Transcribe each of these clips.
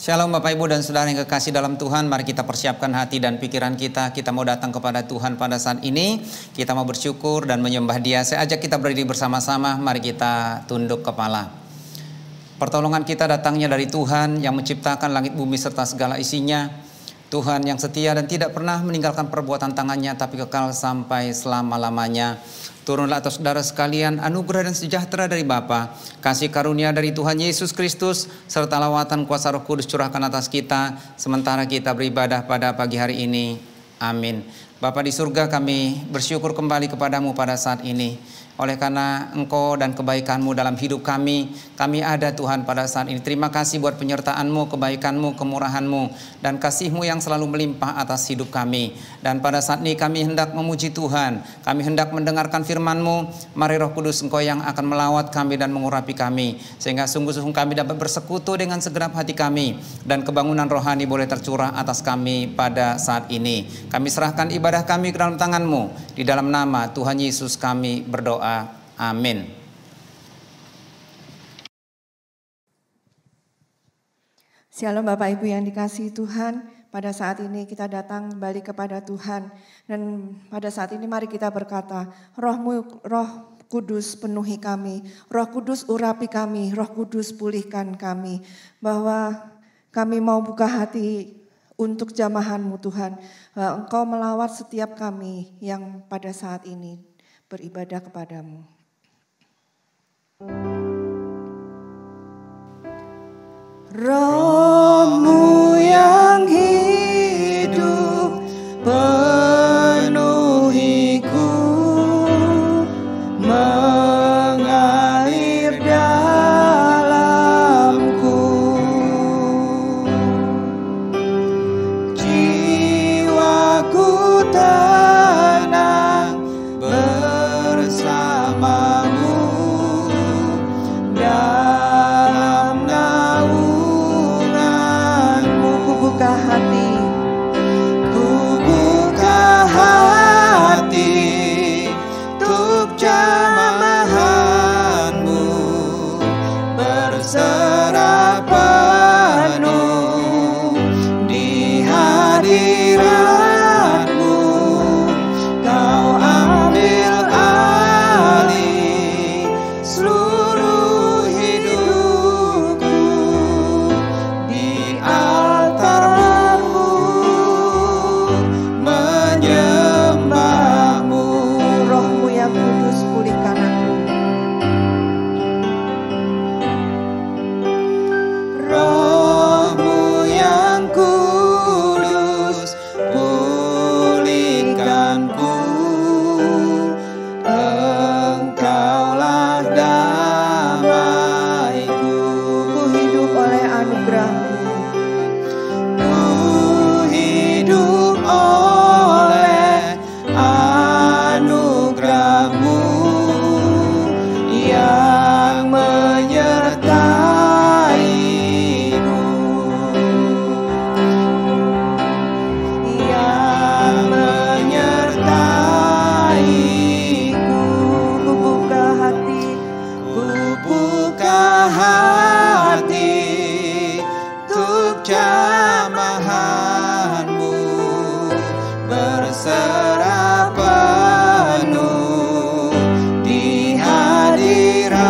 Shalom Bapak Ibu dan Saudara yang kekasih dalam Tuhan. Mari kita persiapkan hati dan pikiran kita. Kita mau datang kepada Tuhan pada saat ini. Kita mau bersyukur dan menyembah Dia. Saya ajak kita berdiri bersama-sama. Mari kita tunduk kepala. Pertolongan kita datangnya dari Tuhan yang menciptakan langit bumi serta segala isinya. Tuhan yang setia dan tidak pernah meninggalkan perbuatan tangannya, tapi kekal sampai selama-lamanya. Turunlah atas saudara sekalian anugerah dan sejahtera dari Bapa, kasih karunia dari Tuhan Yesus Kristus, serta lawatan kuasa Roh Kudus curahkan atas kita sementara kita beribadah pada pagi hari ini. Amin. Bapa di surga, kami bersyukur kembali kepadamu pada saat ini. Oleh karena Engkau dan kebaikan-Mu dalam hidup kami ada Tuhan pada saat ini. Terima kasih buat penyertaan-Mu, kebaikan-Mu, kemurahan-Mu, dan kasih-Mu yang selalu melimpah atas hidup kami. Dan pada saat ini kami hendak memuji Tuhan, kami hendak mendengarkan firman-Mu. Mari Roh Kudus Engkau yang akan melawat kami dan mengurapi kami, sehingga sungguh-sungguh kami dapat bersekutu dengan segenap hati kami, dan kebangunan rohani boleh tercurah atas kami pada saat ini. Kami serahkan ibadah kami ke dalam tangan-Mu. Di dalam nama Tuhan Yesus kami berdoa. Amin. Shalom Bapak Ibu yang dikasihi Tuhan. Pada saat ini kita datang kembali kepada Tuhan. Dan pada saat ini mari kita berkata, Roh Kudus penuhi kami, Roh Kudus urapi kami, Roh Kudus pulihkan kami. Bahwa kami mau buka hati untuk jamahan-Mu Tuhan. Engkau melawat setiap kami yang pada saat ini beribadah kepadamu. Roh-Mu yang hidup penuhiku, mengalir dalamku. Jiwaku tenang bersamamu dalam naunganmu. Ku buka hati, ku buka hati untuk jamahan-Mu, berserah penuh di hadirat-Mu. Kau ambil alih seluruh hidupku di altar-Mu, menyembah-Mu. Roh-Mu yang kudus pulihkan aku. Roh-Mu yang kudus pulihkanku. Engkaulah damaiku. Ku hidup oleh anugerah-Mu. Ku hidup oleh anugerah-Mu yang menyertai-Mu, yang menyertai-Ku. Ku buka hati, ku buka hati untuk jamahan-Mu, berserah penuh di hadirat-Mu.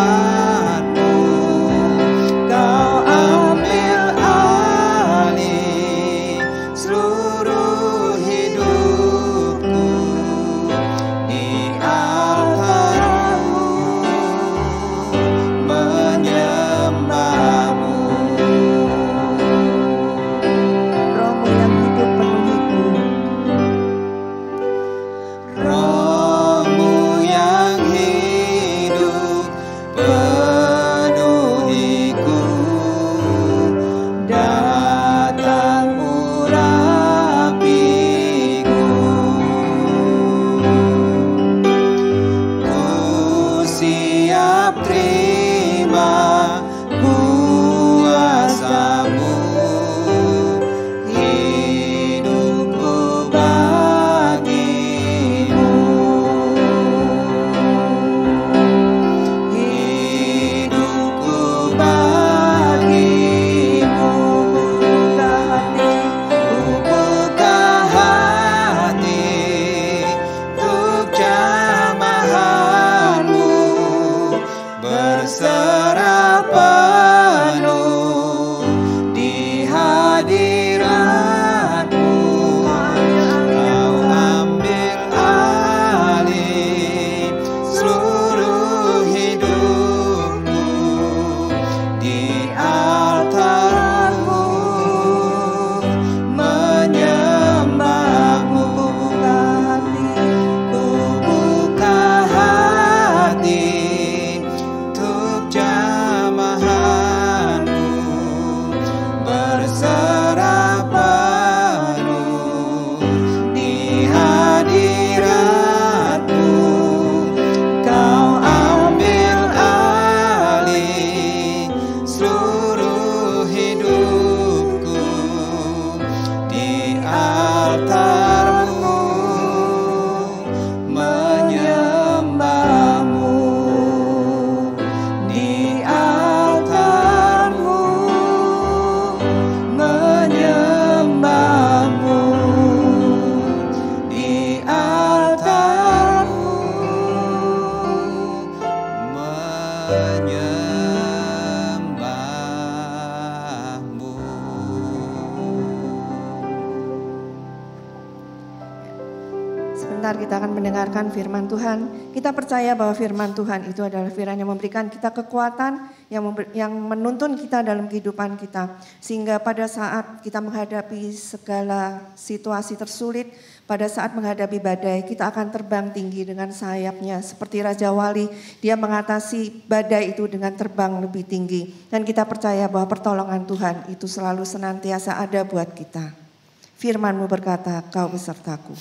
kita akan mendengarkan firman Tuhan. Kita percaya bahwa firman Tuhan itu adalah firman yang memberikan kita kekuatan, yang menuntun kita dalam kehidupan kita. Sehingga pada saat kita menghadapi segala situasi tersulit, pada saat menghadapi badai, kita akan terbang tinggi dengan sayapnya. Seperti Raja Wali, dia mengatasi badai itu dengan terbang lebih tinggi. Dan kita percaya bahwa pertolongan Tuhan itu selalu senantiasa ada buat kita. Firman-Mu berkata, Kau besertaku.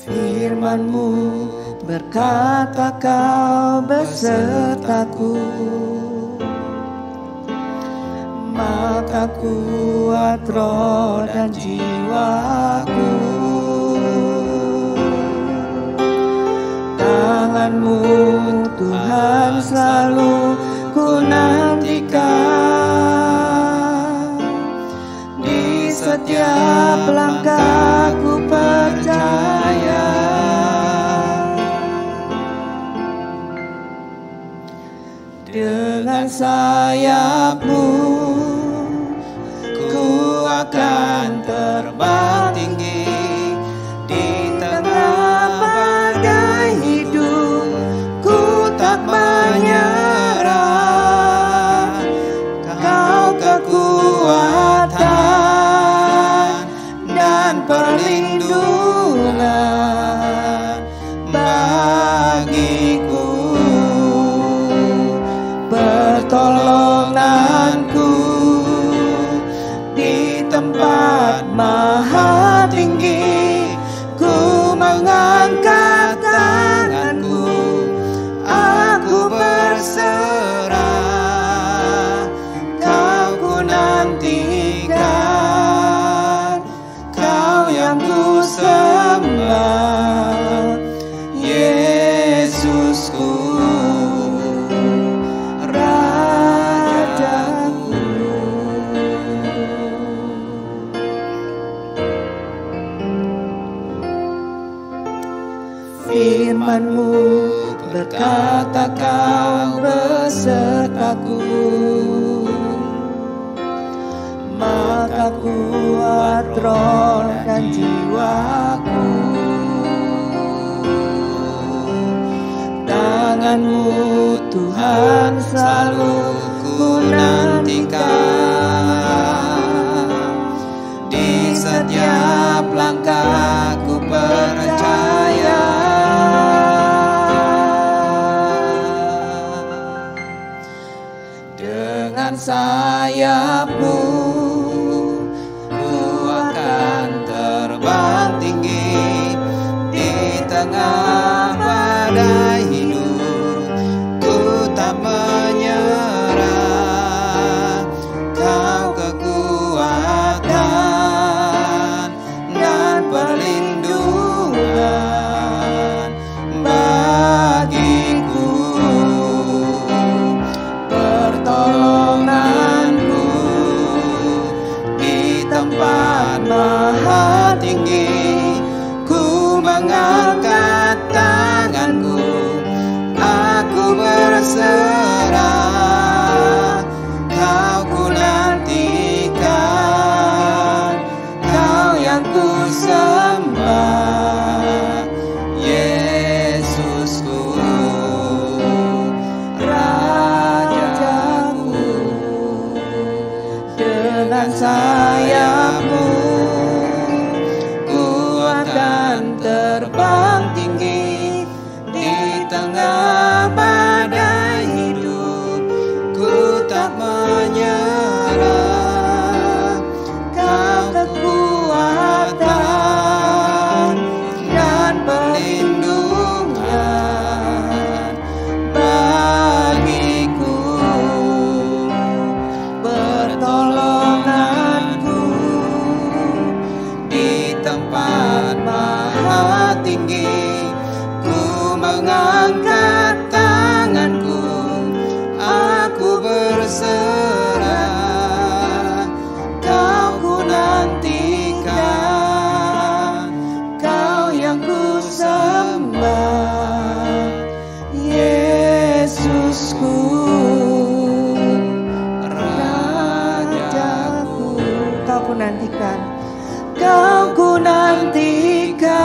Firman-Mu berkata Kau besertaku, maka kuat roh dan jiwaku. Tangan-Mu Tuhan selalu ku nantikan, di setiap langkah ku percaya. Dengan sayap-Mu ku akan terbang tinggi di tengah badai hidup. Ku tak menyerah, Kau kekuatan dan perlindungan bagiku. Pertolonganku di tempat maha tinggi, ku mengangkat tanganku, aku berserah. Kau ku nantikan, Kau yang ku sembah, Yesusku. Firman-Mu berkata Kau besertaku, maka kuat roh dan jiwaku. Tangan-Mu Tuhan selalu ku nantikan, di setiap langkah ku percaya. Dengan sayap-Mu ku akan terbang tinggi di tengah badai hidup. Ku tak menyerah, Kau kekuatan dan perlindungan bagiku. Pertolonganku di tempat maha tinggi, ku mengangkat tanganku, aku berserah. Kau ku nantikan, Kau yang ku sembah, Yesusku. Dengan sayap-Mu ku akan terbang tinggi di tengah badai hidup. Ku tak menyerah, Kau kekuatan dan perlindungan bagiku. Pertolonganku di tempat maha tinggi, ku mengangkat tanganku, nantikan,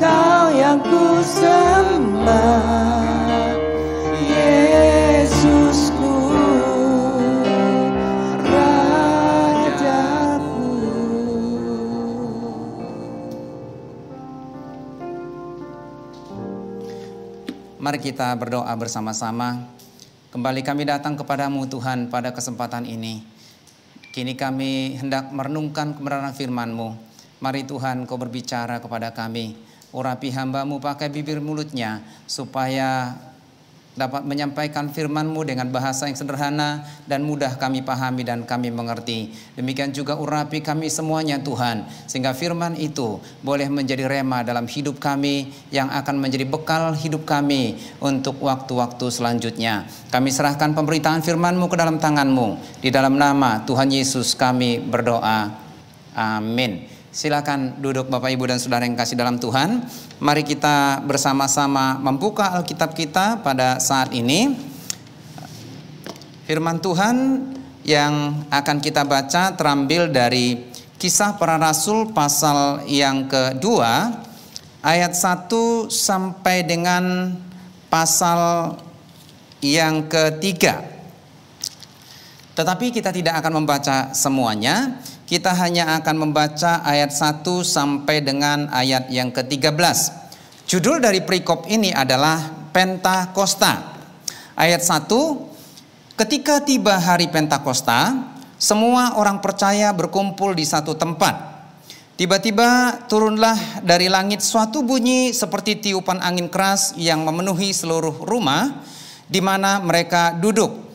Kau yang ku sembah, Yesusku, Rajaku. Mari kita berdoa bersama-sama. Kembali kami datang kepadamu Tuhan pada kesempatan ini. Kini kami hendak merenungkan kebenaran firman-Mu. Mari Tuhan Kau berbicara kepada kami. Urapi hamba-Mu pakai bibir mulutnya, supaya dapat menyampaikan firman-Mu dengan bahasa yang sederhana dan mudah kami pahami dan kami mengerti. Demikian juga urapi kami semuanya Tuhan, sehingga firman itu boleh menjadi rema dalam hidup kami, yang akan menjadi bekal hidup kami untuk waktu-waktu selanjutnya. Kami serahkan pemberitaan firman-Mu ke dalam tangan-Mu. Di dalam nama Tuhan Yesus kami berdoa. Amin. Silakan duduk Bapak Ibu dan Saudara yang kasih dalam Tuhan. Mari kita bersama-sama membuka Alkitab kita pada saat ini. Firman Tuhan yang akan kita baca terambil dari Kisah Para Rasul pasal yang kedua, ayat 1 sampai dengan pasal yang ketiga. Tetapi kita tidak akan membaca semuanya. Kita hanya akan membaca ayat 1 sampai dengan ayat yang ke-13. Judul dari perikop ini adalah Pentakosta. Ayat 1, ketika tiba hari Pentakosta, semua orang percaya berkumpul di satu tempat. Tiba-tiba turunlah dari langit suatu bunyi seperti tiupan angin keras yang memenuhi seluruh rumah di mana mereka duduk.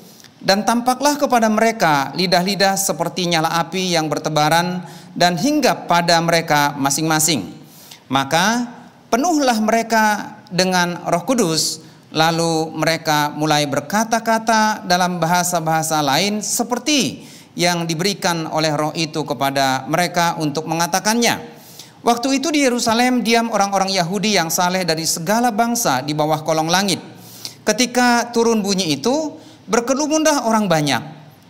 Dan tampaklah kepada mereka lidah-lidah seperti nyala api yang bertebaran dan hinggap pada mereka masing-masing. Maka penuhlah mereka dengan Roh Kudus, lalu mereka mulai berkata-kata dalam bahasa-bahasa lain seperti yang diberikan oleh Roh itu kepada mereka untuk mengatakannya. Waktu itu di Yerusalem diam orang-orang Yahudi yang saleh dari segala bangsa di bawah kolong langit. Ketika turun bunyi itu, berkerumunlah orang banyak.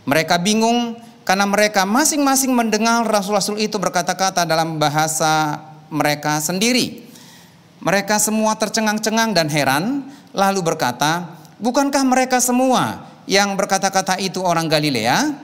Mereka bingung karena mereka masing-masing mendengar rasul-rasul itu berkata-kata dalam bahasa mereka sendiri. Mereka semua tercengang-cengang dan heran, lalu berkata, bukankah mereka semua yang berkata-kata itu orang Galilea?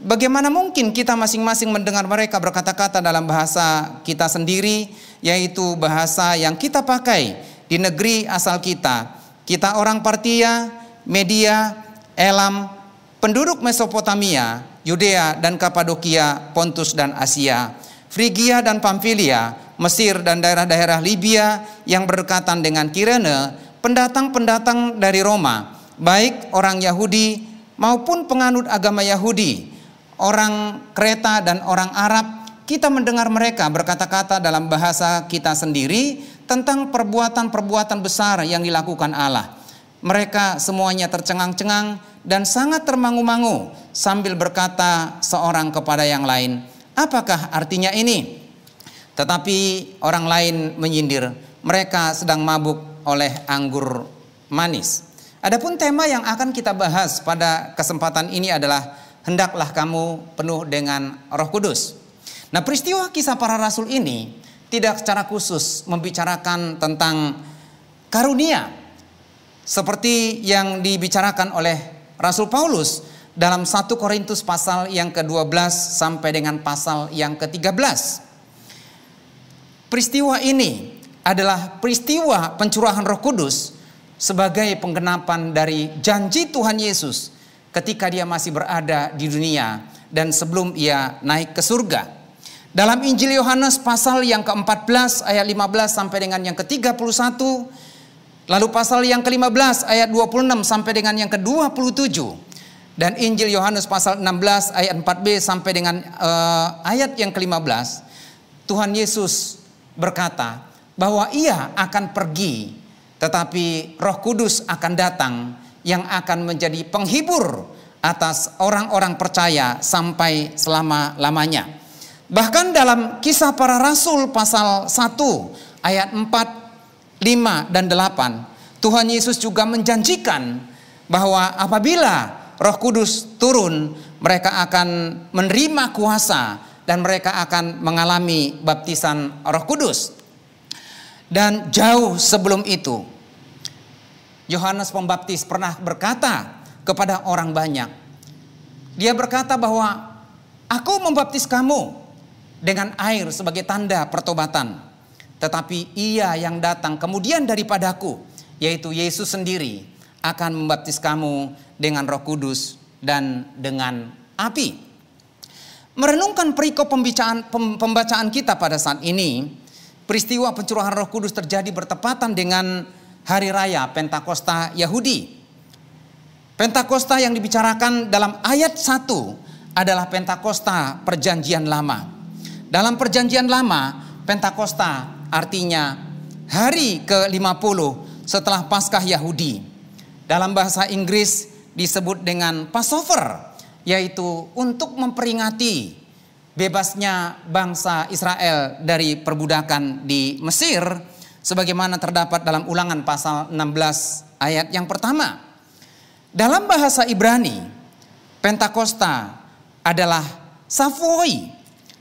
Bagaimana mungkin kita masing-masing mendengar mereka berkata-kata dalam bahasa kita sendiri, yaitu bahasa yang kita pakai di negeri asal kita. Kita orang Partia, Media, Elam, penduduk Mesopotamia, Yudea dan Kapadokia, Pontus dan Asia, Frigia dan Pamfilia, Mesir dan daerah-daerah Libya yang berdekatan dengan Kirene, pendatang-pendatang dari Roma, baik orang Yahudi maupun penganut agama Yahudi, orang Kreta dan orang Arab. Kita mendengar mereka berkata-kata dalam bahasa kita sendiri tentang perbuatan-perbuatan besar yang dilakukan Allah. Mereka semuanya tercengang-cengang dan sangat termangu-mangu sambil berkata seorang kepada yang lain, apakah artinya ini? Tetapi orang lain menyindir, mereka sedang mabuk oleh anggur manis. Adapun tema yang akan kita bahas pada kesempatan ini adalah hendaklah kamu penuh dengan Roh Kudus. Nah, peristiwa Kisah Para Rasul ini tidak secara khusus membicarakan tentang karunia seperti yang dibicarakan oleh Rasul Paulus dalam 1 Korintus pasal yang ke-12 sampai dengan pasal yang ke-13. Peristiwa ini adalah peristiwa pencurahan Roh Kudus sebagai penggenapan dari janji Tuhan Yesus ketika dia masih berada di dunia dan sebelum ia naik ke surga. Dalam Injil Yohanes pasal yang ke-14 ayat 15 sampai dengan yang ke-31, lalu pasal yang ke-15 ayat 26 sampai dengan yang ke-27. Dan Injil Yohanes pasal 16 ayat 4b sampai dengan ayat yang ke-15. Tuhan Yesus berkata bahwa ia akan pergi, tetapi Roh Kudus akan datang yang akan menjadi penghibur atas orang-orang percaya sampai selama-lamanya. Bahkan dalam Kisah Para Rasul pasal 1 ayat 4, 5 dan 8, Tuhan Yesus juga menjanjikan bahwa apabila Roh Kudus turun, mereka akan menerima kuasa dan mereka akan mengalami baptisan Roh Kudus. Dan jauh sebelum itu, Yohanes Pembaptis pernah berkata kepada orang banyak. Dia berkata bahwa aku membaptis kamu dengan air sebagai tanda pertobatan. Tetapi ia yang datang kemudian daripadaku, yaitu Yesus sendiri, akan membaptis kamu dengan Roh Kudus dan dengan api. Merenungkan perikop pembacaan kita pada saat ini, peristiwa pencurahan Roh Kudus terjadi bertepatan dengan hari raya Pentakosta Yahudi. Pentakosta yang dibicarakan dalam ayat 1 adalah Pentakosta Perjanjian Lama. Dalam Perjanjian Lama, Pentakosta artinya hari ke-50 setelah Paskah Yahudi. Dalam bahasa Inggris disebut dengan Passover, yaitu untuk memperingati bebasnya bangsa Israel dari perbudakan di Mesir, sebagaimana terdapat dalam Ulangan pasal 16 ayat yang pertama. Dalam bahasa Ibrani, Pentakosta adalah Savoi,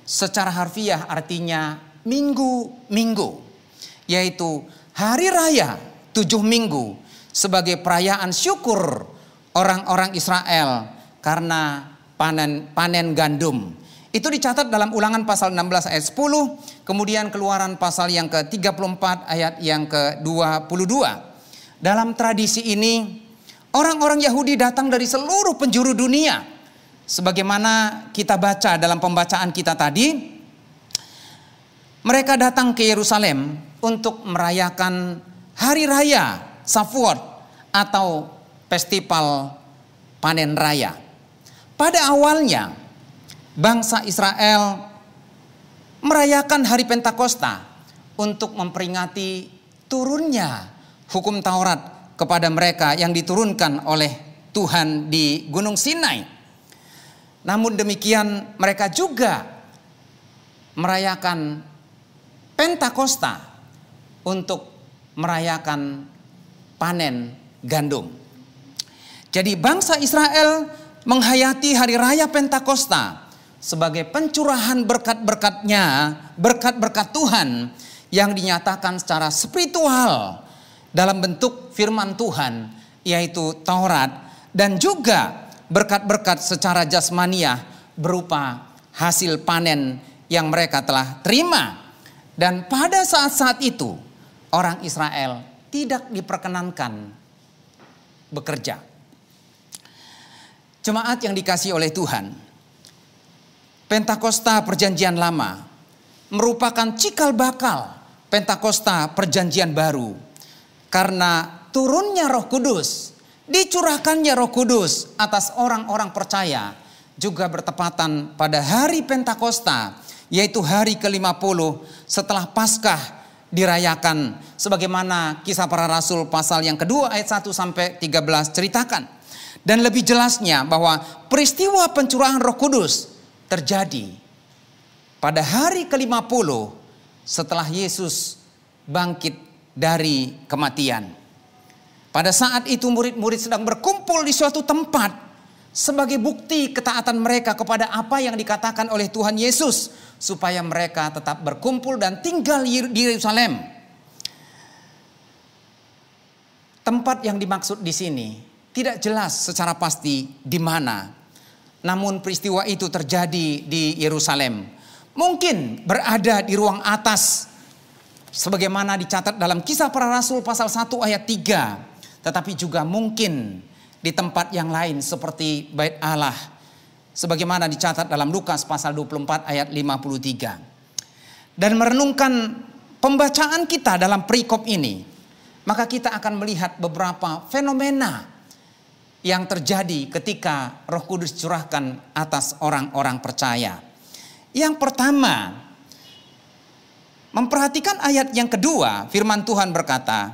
secara harfiah artinya minggu-minggu, yaitu hari raya 7 minggu sebagai perayaan syukur orang-orang Israel karena panen gandum. Itu dicatat dalam Ulangan pasal 16 ayat 10, kemudian Keluaran pasal yang ke-34 ayat yang ke-22. Dalam tradisi ini, orang-orang Yahudi datang dari seluruh penjuru dunia. Sebagaimana kita baca dalam pembacaan kita tadi, mereka datang ke Yerusalem untuk merayakan hari raya Shavuot atau festival panen raya. Pada awalnya, bangsa Israel merayakan hari Pentakosta untuk memperingati turunnya hukum Taurat kepada mereka yang diturunkan oleh Tuhan di Gunung Sinai. Namun demikian mereka juga merayakan Pentakosta untuk merayakan panen gandum. Jadi bangsa Israel menghayati hari raya Pentakosta sebagai pencurahan berkat-berkatnya, berkat-berkat Tuhan yang dinyatakan secara spiritual dalam bentuk firman Tuhan, yaitu Taurat, dan juga berkat-berkat secara jasmaniah berupa hasil panen yang mereka telah terima. Dan pada saat-saat itu, orang Israel tidak diperkenankan bekerja. Jemaat yang dikasihi oleh Tuhan, Pentakosta Perjanjian Lama merupakan cikal bakal Pentakosta Perjanjian Baru. Karena turunnya Roh Kudus, dicurahkannya Roh Kudus atas orang-orang percaya, juga bertepatan pada hari Pentakosta, yaitu hari ke-50 setelah Paskah dirayakan, sebagaimana Kisah Para Rasul pasal yang kedua ayat 1 sampai 13 ceritakan. Dan lebih jelasnya bahwa peristiwa pencurahan Roh Kudus terjadi pada hari ke-50 setelah Yesus bangkit dari kematian. Pada saat itu murid-murid sedang berkumpul di suatu tempat sebagai bukti ketaatan mereka kepada apa yang dikatakan oleh Tuhan Yesus, supaya mereka tetap berkumpul dan tinggal di Yerusalem. Tempat yang dimaksud di sini tidak jelas secara pasti di mana. Namun peristiwa itu terjadi di Yerusalem. Mungkin berada di ruang atas, sebagaimana dicatat dalam Kisah Para Rasul pasal 1 ayat 3. Tetapi juga mungkin di tempat yang lain seperti Bait Allah, sebagaimana dicatat dalam Lukas pasal 24 ayat 53. Dan merenungkan pembacaan kita dalam perikop ini, maka kita akan melihat beberapa fenomena yang terjadi ketika Roh Kudus curahkan atas orang-orang percaya. Yang pertama, memperhatikan ayat yang kedua, firman Tuhan berkata,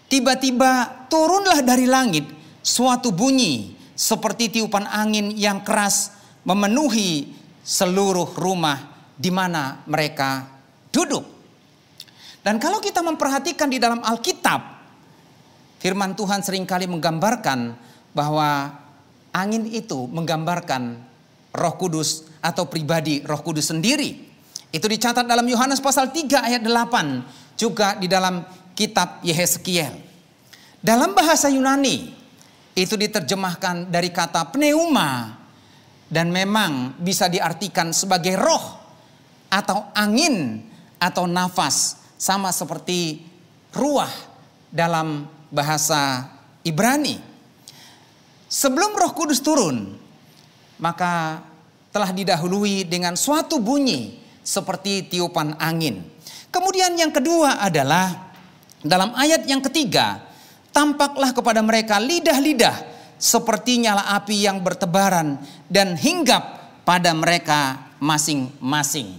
tiba-tiba turunlah dari langit suatu bunyi seperti tiupan angin yang keras memenuhi seluruh rumah di mana mereka duduk. Dan kalau kita memperhatikan di dalam Alkitab, firman Tuhan seringkali menggambarkan bahwa angin itu menggambarkan Roh Kudus atau pribadi Roh Kudus sendiri. Itu dicatat dalam Yohanes pasal 3 ayat 8, juga di dalam kitab Yehezkiel. Dalam bahasa Yunani itu diterjemahkan dari kata pneuma, dan memang bisa diartikan sebagai roh atau angin atau nafas, sama seperti ruah dalam bahasa Ibrani. Sebelum Roh Kudus turun, maka telah didahului dengan suatu bunyi seperti tiupan angin. Kemudian yang kedua adalah dalam ayat yang ketiga, tampaklah kepada mereka lidah-lidah seperti nyala api yang bertebaran dan hinggap pada mereka masing-masing.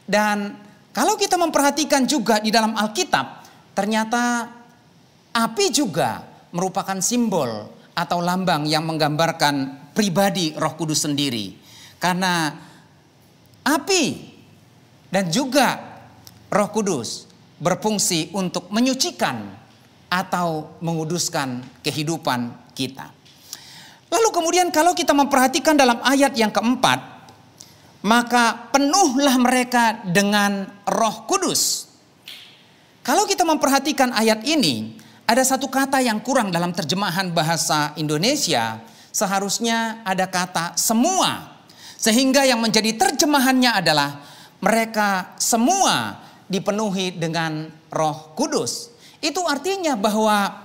Dan kalau kita memperhatikan juga di dalam Alkitab, ternyata api juga merupakan simbol atau lambang yang menggambarkan pribadi Roh Kudus sendiri. Karena api dan juga Roh Kudus berfungsi untuk menyucikan atau menguduskan kehidupan kita. Lalu kemudian kalau kita memperhatikan dalam ayat yang keempat, maka penuhlah mereka dengan Roh Kudus. Kalau kita memperhatikan ayat ini, ada satu kata yang kurang dalam terjemahan bahasa Indonesia. Seharusnya ada kata semua. Sehingga yang menjadi terjemahannya adalah mereka semua dipenuhi dengan Roh Kudus. Itu artinya bahwa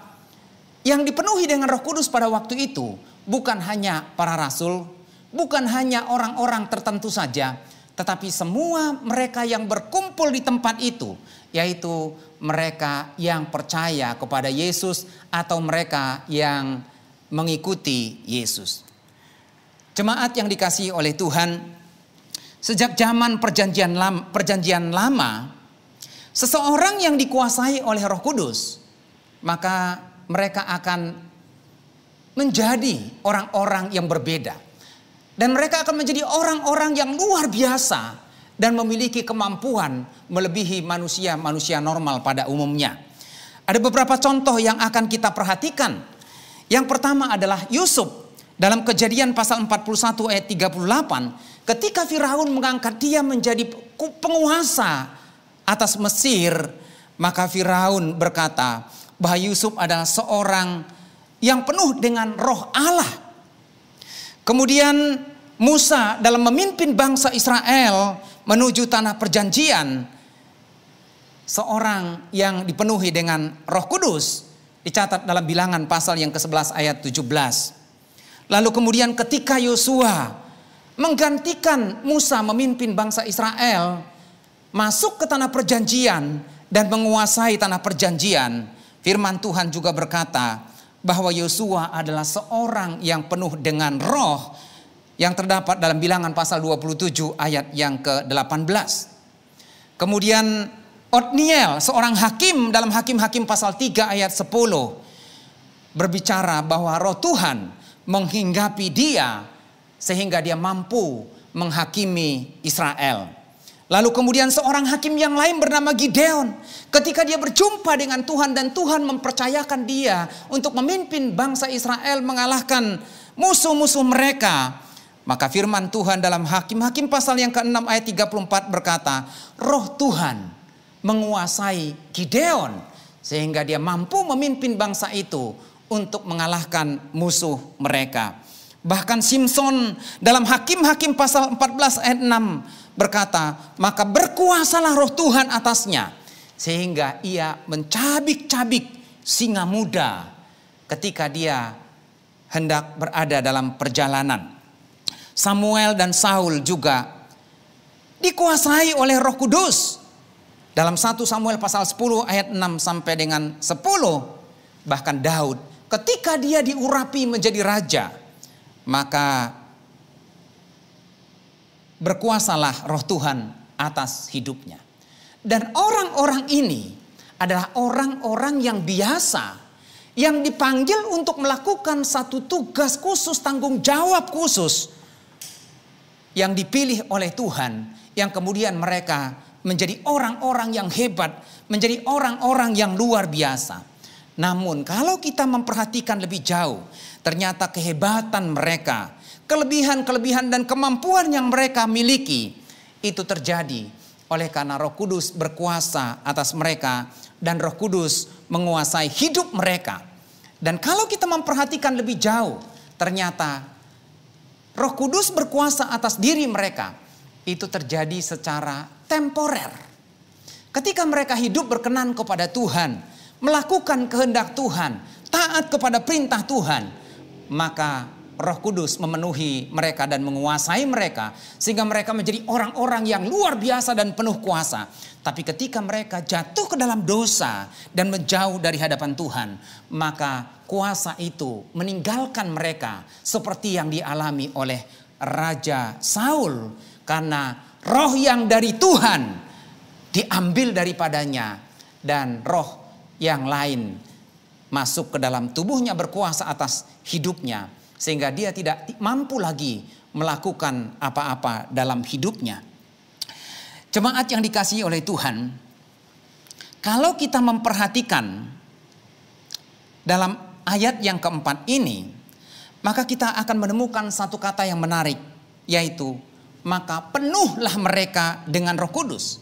yang dipenuhi dengan Roh Kudus pada waktu itu bukan hanya para rasul, bukan hanya orang-orang tertentu saja, tetapi semua mereka yang berkumpul di tempat itu, yaitu mereka yang percaya kepada Yesus atau mereka yang mengikuti Yesus. Jemaat yang dikasihi oleh Tuhan, sejak zaman perjanjian lama, seseorang yang dikuasai oleh Roh Kudus, maka mereka akan menjadi orang-orang yang berbeda. Dan mereka akan menjadi orang-orang yang luar biasa dan memiliki kemampuan melebihi manusia normal pada umumnya. Ada beberapa contoh yang akan kita perhatikan. Yang pertama adalah Yusuf. Dalam Kejadian pasal 41 ayat 38, ketika Firaun mengangkat dia menjadi penguasa atas Mesir, maka Firaun berkata bahwa Yusuf adalah seorang yang penuh dengan roh Allah. Kemudian Musa dalam memimpin bangsa Israel menuju tanah perjanjian, seorang yang dipenuhi dengan Roh Kudus, dicatat dalam Bilangan pasal yang ke-11 ayat 17. Lalu kemudian ketika Yosua menggantikan Musa memimpin bangsa Israel masuk ke tanah perjanjian dan menguasai tanah perjanjian, firman Tuhan juga berkata bahwa Yosua adalah seorang yang penuh dengan roh, yang terdapat dalam Bilangan pasal 27 ayat yang ke-18. Kemudian Otniel, seorang hakim dalam Hakim-Hakim pasal 3 ayat 10, berbicara bahwa roh Tuhan menghinggapi dia sehingga dia mampu menghakimi Israel. Lalu kemudian seorang hakim yang lain bernama Gideon, ketika dia berjumpa dengan Tuhan dan Tuhan mempercayakan dia untuk memimpin bangsa Israel mengalahkan musuh-musuh mereka, maka firman Tuhan dalam Hakim-Hakim pasal yang ke-6 ayat 34 berkata, roh Tuhan menguasai Gideon sehingga dia mampu memimpin bangsa itu untuk mengalahkan musuh mereka. Bahkan Simson dalam Hakim-Hakim pasal 14 ayat 6 berkata, maka berkuasalah roh Tuhan atasnya sehingga ia mencabik-cabik singa muda ketika dia hendak berada dalam perjalanan. Samuel dan Saul juga dikuasai oleh Roh Kudus. Dalam 1 Samuel pasal 10 ayat 6 sampai dengan 10, bahkan Daud ketika dia diurapi menjadi raja, maka berkuasalah roh Tuhan atas hidupnya. Dan orang-orang ini adalah orang-orang yang biasa, yang dipanggil untuk melakukan satu tugas khusus, tanggung jawab khusus, yang dipilih oleh Tuhan, yang kemudian mereka menjadi orang-orang yang hebat, menjadi orang-orang yang luar biasa. Namun kalau kita memperhatikan lebih jauh, ternyata kehebatan mereka, kelebihan-kelebihan dan kemampuan yang mereka miliki, itu terjadi oleh karena Roh Kudus berkuasa atas mereka dan Roh Kudus menguasai hidup mereka. Dan kalau kita memperhatikan lebih jauh, ternyata Roh Kudus berkuasa atas diri mereka itu terjadi secara temporer. Ketika mereka hidup berkenan kepada Tuhan, melakukan kehendak Tuhan, taat kepada perintah Tuhan, maka Roh Kudus memenuhi mereka dan menguasai mereka sehingga mereka menjadi orang-orang yang luar biasa dan penuh kuasa. Tapi ketika mereka jatuh ke dalam dosa dan menjauh dari hadapan Tuhan, maka kuasa itu meninggalkan mereka seperti yang dialami oleh Raja Saul, karena roh yang dari Tuhan diambil daripadanya dan roh yang lain masuk ke dalam tubuhnya berkuasa atas hidupnya, sehingga dia tidak mampu lagi melakukan apa-apa dalam hidupnya. Jemaat yang dikasihi oleh Tuhan, kalau kita memperhatikan dalam ayat yang keempat ini, maka kita akan menemukan satu kata yang menarik, yaitu maka penuhlah mereka dengan Roh Kudus.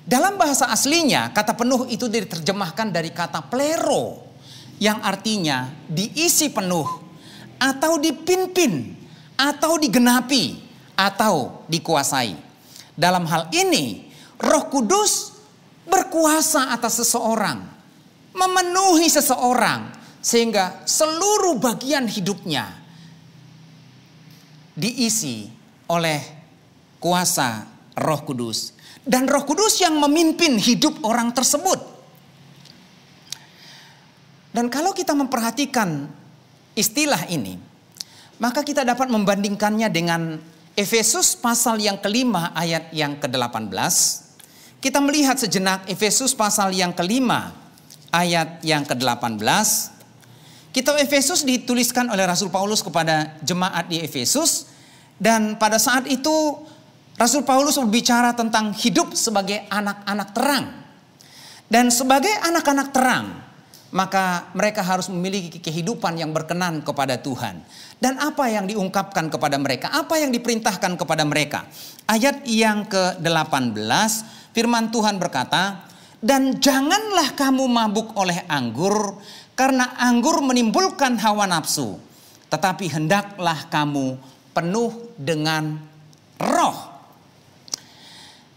Dalam bahasa aslinya kata penuh itu diterjemahkan dari kata plero, yang artinya diisi penuh, atau dipimpin, atau digenapi, atau dikuasai. Dalam hal ini Roh Kudus berkuasa atas seseorang, memenuhi seseorang, sehingga seluruh bagian hidupnya diisi oleh kuasa Roh Kudus. Dan Roh Kudus yang memimpin hidup orang tersebut. Dan kalau kita memperhatikan istilah ini, maka kita dapat membandingkannya dengan Efesus pasal yang kelima ayat yang ke-18. Kita melihat sejenak Efesus pasal yang kelima ayat yang ke-18. Kitab Efesus dituliskan oleh Rasul Paulus kepada jemaat di Efesus. Dan pada saat itu Rasul Paulus berbicara tentang hidup sebagai anak-anak terang. Dan sebagai anak-anak terang, maka mereka harus memiliki kehidupan yang berkenan kepada Tuhan. Dan apa yang diungkapkan kepada mereka, apa yang diperintahkan kepada mereka. Ayat yang ke-18, firman Tuhan berkata, dan janganlah kamu mabuk oleh anggur, karena anggur menimbulkan hawa nafsu. Tetapi hendaklah kamu penuh dengan roh.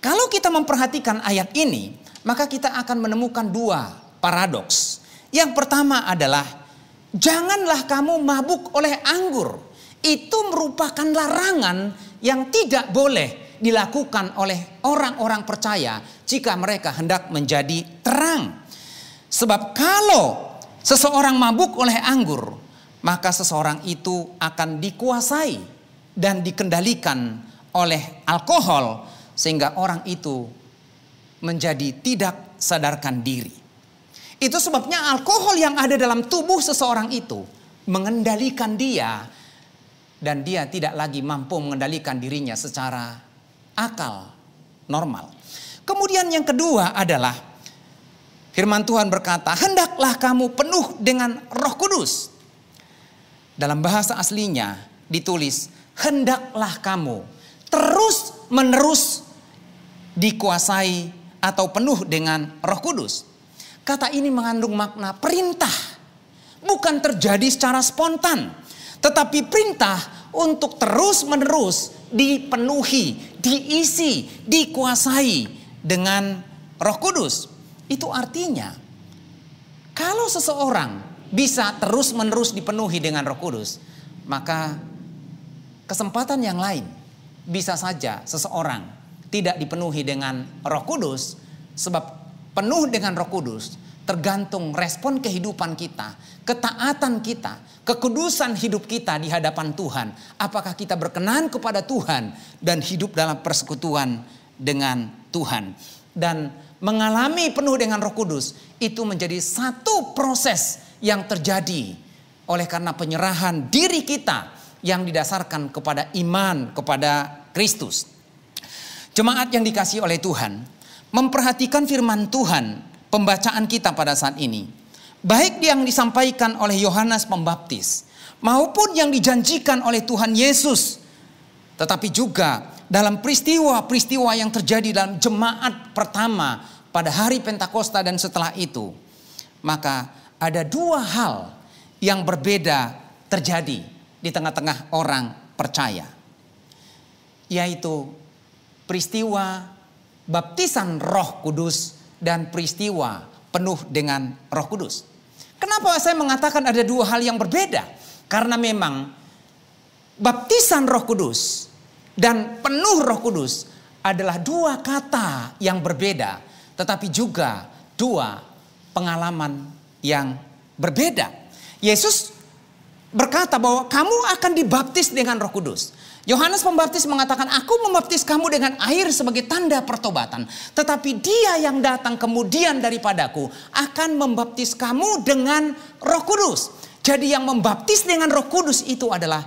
Kalau kita memperhatikan ayat ini, maka kita akan menemukan dua paradoks. Yang pertama adalah, janganlah kamu mabuk oleh anggur. Itu merupakan larangan yang tidak boleh dilakukan oleh orang-orang percaya jika mereka hendak menjadi terang. Sebab kalau seseorang mabuk oleh anggur, maka seseorang itu akan dikuasai dan dikendalikan oleh alkohol, sehingga orang itu menjadi tidak sadarkan diri. Itu sebabnya alkohol yang ada dalam tubuh seseorang itu mengendalikan dia, dan dia tidak lagi mampu mengendalikan dirinya secara akal normal. Kemudian yang kedua adalah firman Tuhan berkata, hendaklah kamu penuh dengan Roh Kudus. Dalam bahasa aslinya ditulis, hendaklah kamu terus menerus dikuasai atau penuh dengan Roh Kudus. Kata ini mengandung makna perintah, bukan terjadi secara spontan, tetapi perintah untuk terus menerus dipenuhi, diisi, dikuasai dengan Roh Kudus. Itu artinya kalau seseorang bisa terus menerus dipenuhi dengan Roh Kudus, maka kesempatan yang lain bisa saja seseorang tidak dipenuhi dengan Roh Kudus. Sebab penuh dengan Roh Kudus tergantung respon kehidupan kita, ketaatan kita, kekudusan hidup kita di hadapan Tuhan. Apakah kita berkenan kepada Tuhan dan hidup dalam persekutuan dengan Tuhan. Dan mengalami penuh dengan Roh Kudus itu menjadi satu proses yang terjadi oleh karena penyerahan diri kita yang didasarkan kepada iman kepada Kristus. Jemaat yang dikasihi oleh Tuhan, memperhatikan firman Tuhan, pembacaan kita pada saat ini baik yang disampaikan oleh Yohanes Pembaptis maupun yang dijanjikan oleh Tuhan Yesus, tetapi juga dalam peristiwa-peristiwa yang terjadi dalam jemaat pertama pada hari Pentakosta dan setelah itu, maka ada dua hal yang berbeda terjadi di tengah-tengah orang percaya, yaitu peristiwa baptisan Roh Kudus dan peristiwa penuh dengan Roh Kudus. Kenapa saya mengatakan ada dua hal yang berbeda? Karena memang baptisan Roh Kudus dan penuh Roh Kudus adalah dua kata yang berbeda, tetapi juga dua pengalaman yang berbeda. Yesus berkata bahwa kamu akan dibaptis dengan Roh Kudus. Yohanes Pembaptis mengatakan, aku membaptis kamu dengan air sebagai tanda pertobatan. Tetapi Dia yang datang kemudian daripadaku akan membaptis kamu dengan Roh Kudus. Jadi yang membaptis dengan Roh Kudus itu adalah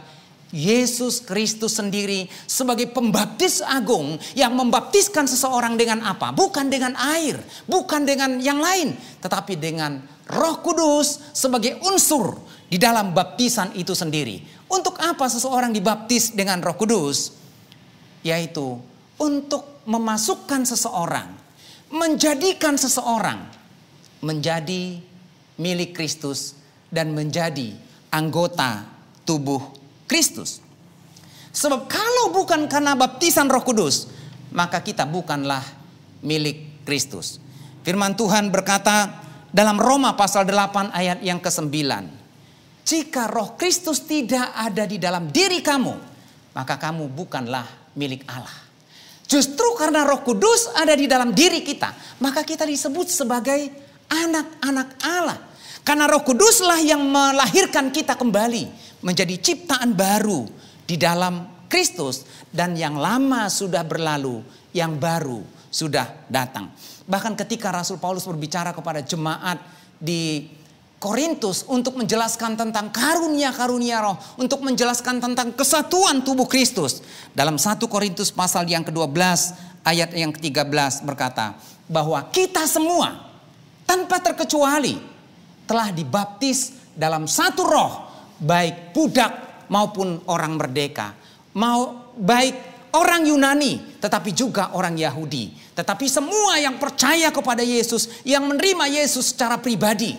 Yesus Kristus sendiri sebagai pembaptis agung yang membaptiskan seseorang dengan apa? Bukan dengan air, bukan dengan yang lain, tetapi dengan Roh Kudus sebagai unsur di dalam baptisan itu sendiri. Untuk apa seseorang dibaptis dengan Roh Kudus? Yaitu untuk memasukkan seseorang, menjadikan seseorang menjadi milik Kristus dan menjadi anggota tubuh Kristus. Sebab kalau bukan karena baptisan Roh Kudus, maka kita bukanlah milik Kristus. Firman Tuhan berkata dalam Roma pasal 8 ayat yang ke-9. Jika Roh Kristus tidak ada di dalam diri kamu, maka kamu bukanlah milik Allah. Justru karena Roh Kudus ada di dalam diri kita, maka kita disebut sebagai anak-anak Allah. Karena Roh Kuduslah yang melahirkan kita kembali menjadi ciptaan baru di dalam Kristus, dan yang lama sudah berlalu, yang baru sudah datang. Bahkan ketika Rasul Paulus berbicara kepada jemaat di Korintus untuk menjelaskan tentang karunia-karunia roh, untuk menjelaskan tentang kesatuan tubuh Kristus, dalam 1 Korintus pasal yang ke-12 ayat yang ke-13 berkata bahwa kita semua tanpa terkecuali telah dibaptis dalam satu roh, baik budak maupun orang merdeka, baik orang Yunani tetapi juga orang Yahudi. Tetapi semua yang percaya kepada Yesus, yang menerima Yesus secara pribadi,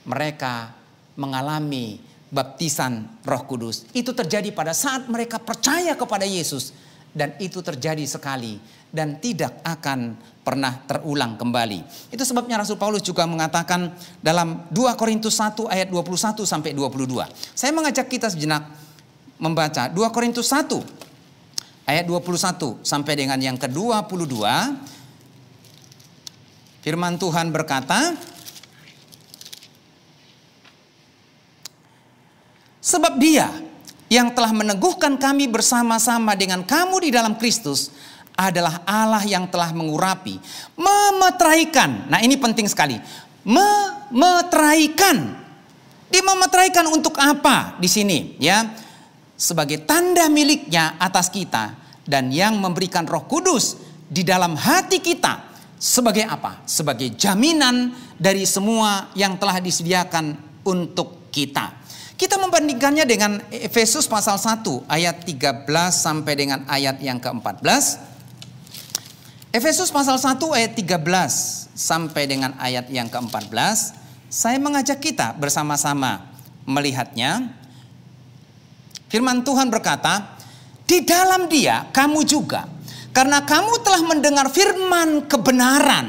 mereka mengalami baptisan Roh Kudus. Itu terjadi pada saat mereka percaya kepada Yesus, dan itu terjadi sekali dan tidak akan pernah terulang kembali. Itu sebabnya Rasul Paulus juga mengatakan dalam 2 Korintus 1 ayat 21 sampai 22. Saya mengajak kita sejenak membaca 2 Korintus 1 ayat 21 sampai dengan yang ke-22. Firman Tuhan berkata, sebab Dia yang telah meneguhkan kami bersama-sama dengan kamu di dalam Kristus adalah Allah yang telah mengurapi, memeteraikan. Nah, ini penting sekali. Memeteraikan. Dimemeteraikan untuk apa di sini? Ya, sebagai tanda miliknya atas kita, dan yang memberikan Roh Kudus di dalam hati kita sebagai apa? Sebagai jaminan dari semua yang telah disediakan untuk kita. Kita membandingkannya dengan Efesus pasal 1 ayat 13 sampai dengan ayat yang ke-14. Efesus pasal 1 ayat 13 sampai dengan ayat yang ke-14. Saya mengajak kita bersama-sama melihatnya. Firman Tuhan berkata, di dalam Dia kamu juga, karena kamu telah mendengar firman kebenaran,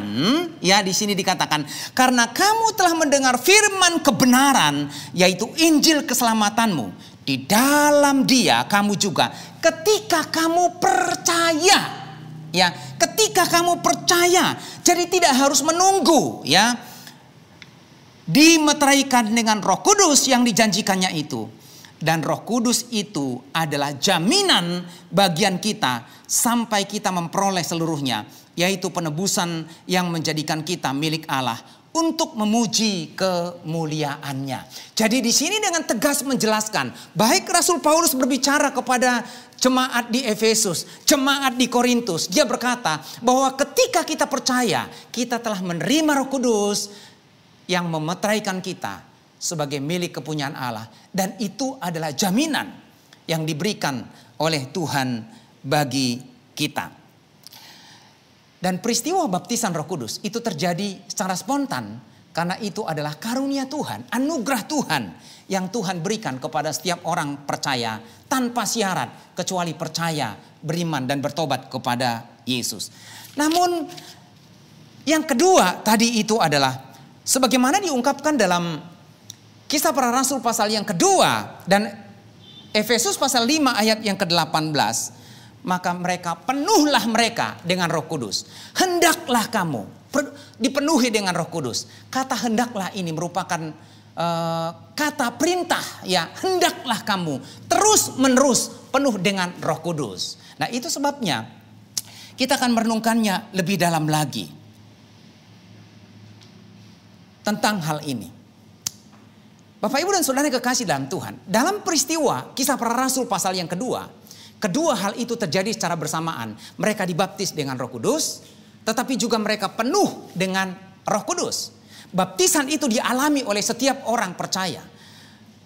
ya di sini dikatakan, karena kamu telah mendengar firman kebenaran, yaitu Injil keselamatanmu. Di dalam Dia kamu juga, ketika kamu percaya, ya, ketika kamu percaya, jadi tidak harus menunggu, ya, dimeteraikan dengan Roh Kudus yang dijanjikannya itu. Dan Roh Kudus itu adalah jaminan bagian kita sampai kita memperoleh seluruhnya, yaitu penebusan yang menjadikan kita milik Allah untuk memuji kemuliaannya. Jadi di sini dengan tegas menjelaskan, baik Rasul Paulus berbicara kepada jemaat di Efesus, jemaat di Korintus, dia berkata bahwa ketika kita percaya, kita telah menerima Roh Kudus yang memeteraikan kita sebagai milik kepunyaan Allah. Dan itu adalah jaminan yang diberikan oleh Tuhan bagi kita. Dan peristiwa baptisan Roh Kudus itu terjadi secara spontan karena itu adalah karunia Tuhan, anugerah Tuhan yang Tuhan berikan kepada setiap orang percaya tanpa syarat kecuali percaya, beriman dan bertobat kepada Yesus. Namun yang kedua tadi itu adalah sebagaimana diungkapkan dalam Kisah Para Rasul pasal yang kedua dan Efesus pasal 5 ayat yang ke-18, maka penuhlah mereka dengan Roh Kudus. Hendaklah kamu dipenuhi dengan Roh Kudus. Kata hendaklah ini merupakan kata perintah, ya. Hendaklah kamu terus menerus penuh dengan Roh Kudus. Nah, itu sebabnya kita akan merenungkannya lebih dalam lagi tentang hal ini. Bapak, Ibu dan Saudara kekasih dalam Tuhan, dalam peristiwa Kisah Para Rasul pasal yang kedua hal itu terjadi secara bersamaan. Mereka dibaptis dengan Roh Kudus, tetapi juga mereka penuh dengan Roh Kudus. Baptisan itu dialami oleh setiap orang percaya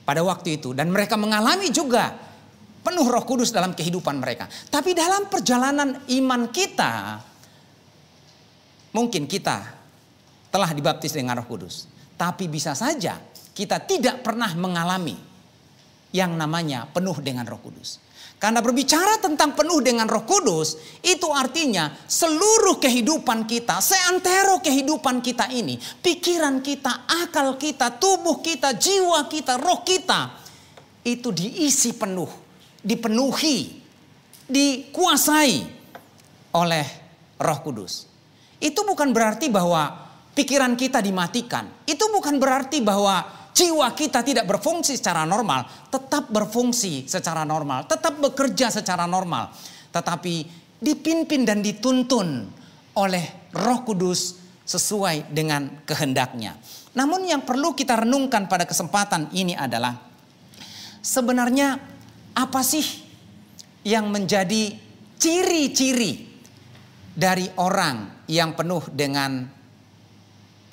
pada waktu itu, dan mereka mengalami juga penuh Roh Kudus dalam kehidupan mereka. Tapi dalam perjalanan iman kita, mungkin kita telah dibaptis dengan Roh Kudus, tapi bisa saja kita tidak pernah mengalami yang namanya penuh dengan Roh Kudus. Karena berbicara tentang penuh dengan Roh Kudus, itu artinya seluruh kehidupan kita, seantero kehidupan kita ini, pikiran kita, akal kita, tubuh kita, jiwa kita, roh kita, itu diisi penuh, dipenuhi, dikuasai oleh Roh Kudus. Itu bukan berarti bahwa pikiran kita dimatikan. Itu bukan berarti bahwa jiwa kita tidak berfungsi secara normal, tetap berfungsi secara normal, tetap bekerja secara normal. Tetapi dipimpin dan dituntun oleh Roh Kudus sesuai dengan kehendaknya. Namun yang perlu kita renungkan pada kesempatan ini adalah sebenarnya apa sih yang menjadi ciri-ciri dari orang yang penuh dengan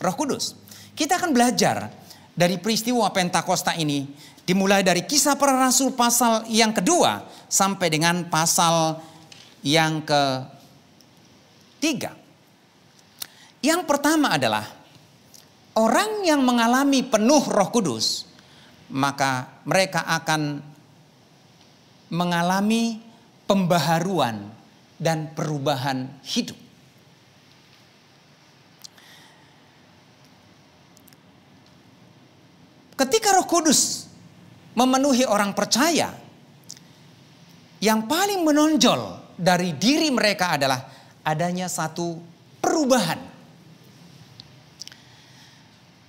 Roh Kudus. Kita akan belajar dari peristiwa Pentakosta ini, dimulai dari Kisah Para Rasul pasal yang kedua sampai dengan pasal yang ketiga. Yang pertama adalah orang yang mengalami penuh Roh Kudus, maka mereka akan mengalami pembaharuan dan perubahan hidup. Ketika Roh Kudus memenuhi orang percaya, yang paling menonjol dari diri mereka adalah adanya satu perubahan.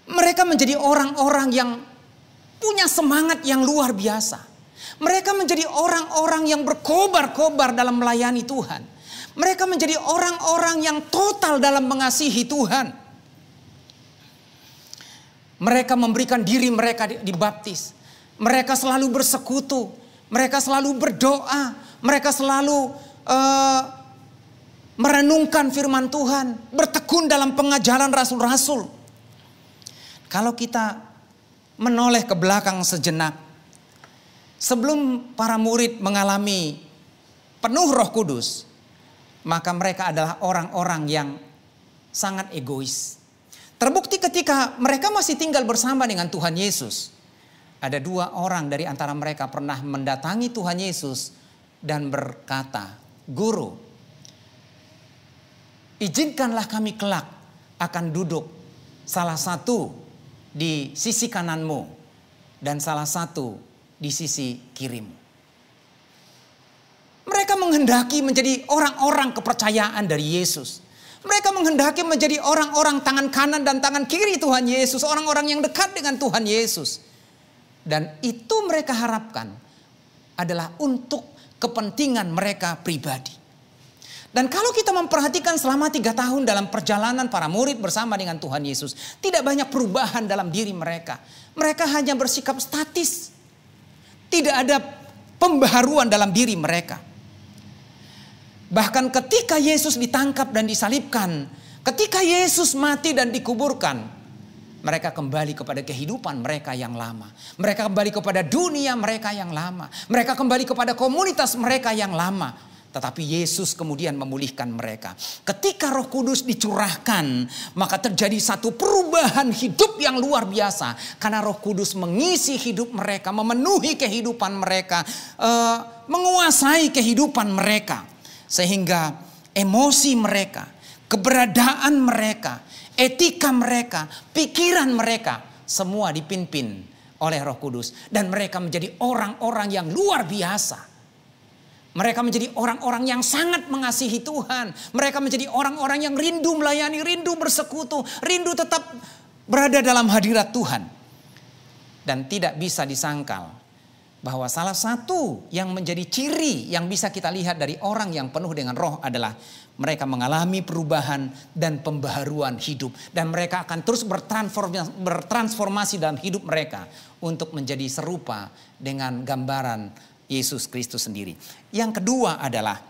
Mereka menjadi orang-orang yang punya semangat yang luar biasa. Mereka menjadi orang-orang yang berkobar-kobar dalam melayani Tuhan. Mereka menjadi orang-orang yang total dalam mengasihi Tuhan. Mereka memberikan diri mereka dibaptis. Mereka selalu bersekutu. Mereka selalu berdoa. Mereka selalu merenungkan firman Tuhan. Bertekun dalam pengajaran rasul-rasul. Kalau kita menoleh ke belakang sejenak. Sebelum para murid mengalami penuh Roh Kudus, maka mereka adalah orang-orang yang sangat egois. Terbukti ketika mereka masih tinggal bersama dengan Tuhan Yesus. Ada 2 orang dari antara mereka pernah mendatangi Tuhan Yesus dan berkata, "Guru, izinkanlah kami kelak akan duduk salah satu di sisi kananmu dan salah satu di sisi kirimu." Mereka menghendaki menjadi orang-orang kepercayaan dari Yesus. Mereka menghendaki menjadi orang-orang tangan kanan dan tangan kiri Tuhan Yesus. Orang-orang yang dekat dengan Tuhan Yesus. Dan itu mereka harapkan adalah untuk kepentingan mereka pribadi. Dan kalau kita memperhatikan selama 3 tahun dalam perjalanan para murid bersama dengan Tuhan Yesus, tidak banyak perubahan dalam diri mereka. Mereka hanya bersikap statis. Tidak ada pembaharuan dalam diri mereka. Bahkan ketika Yesus ditangkap dan disalibkan, ketika Yesus mati dan dikuburkan, Mereka kembali kepada kehidupan mereka yang lama. Mereka kembali kepada dunia mereka yang lama. Mereka kembali kepada komunitas mereka yang lama. Tetapi Yesus kemudian memulihkan mereka. Ketika Roh Kudus dicurahkan, maka terjadi satu perubahan hidup yang luar biasa. Karena Roh Kudus mengisi hidup mereka, memenuhi kehidupan mereka, menguasai kehidupan mereka. Sehingga emosi mereka, keberadaan mereka, etika mereka, pikiran mereka, semua dipimpin oleh Roh Kudus. Dan mereka menjadi orang-orang yang luar biasa. Mereka menjadi orang-orang yang sangat mengasihi Tuhan. Mereka menjadi orang-orang yang rindu melayani, rindu bersekutu, rindu tetap berada dalam hadirat Tuhan. Dan tidak bisa disangkal bahwa salah satu yang menjadi ciri yang bisa kita lihat dari orang yang penuh dengan roh adalah mereka mengalami perubahan dan pembaharuan hidup. Dan mereka akan terus bertransformasi dalam hidup mereka untuk menjadi serupa dengan gambaran Yesus Kristus sendiri. Yang kedua adalah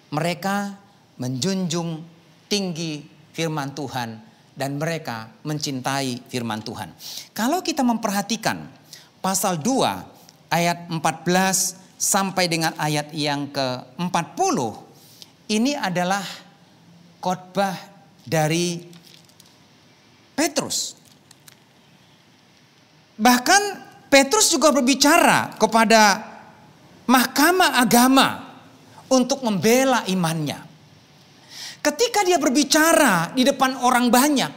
mereka menjunjung tinggi firman Tuhan dan mereka mencintai firman Tuhan. Kalau kita memperhatikan pasal 2 ayat 14 sampai dengan ayat yang ke-40, ini adalah khotbah dari Petrus. Bahkan Petrus juga berbicara kepada mahkamah agama untuk membela imannya. Ketika dia berbicara di depan orang banyak,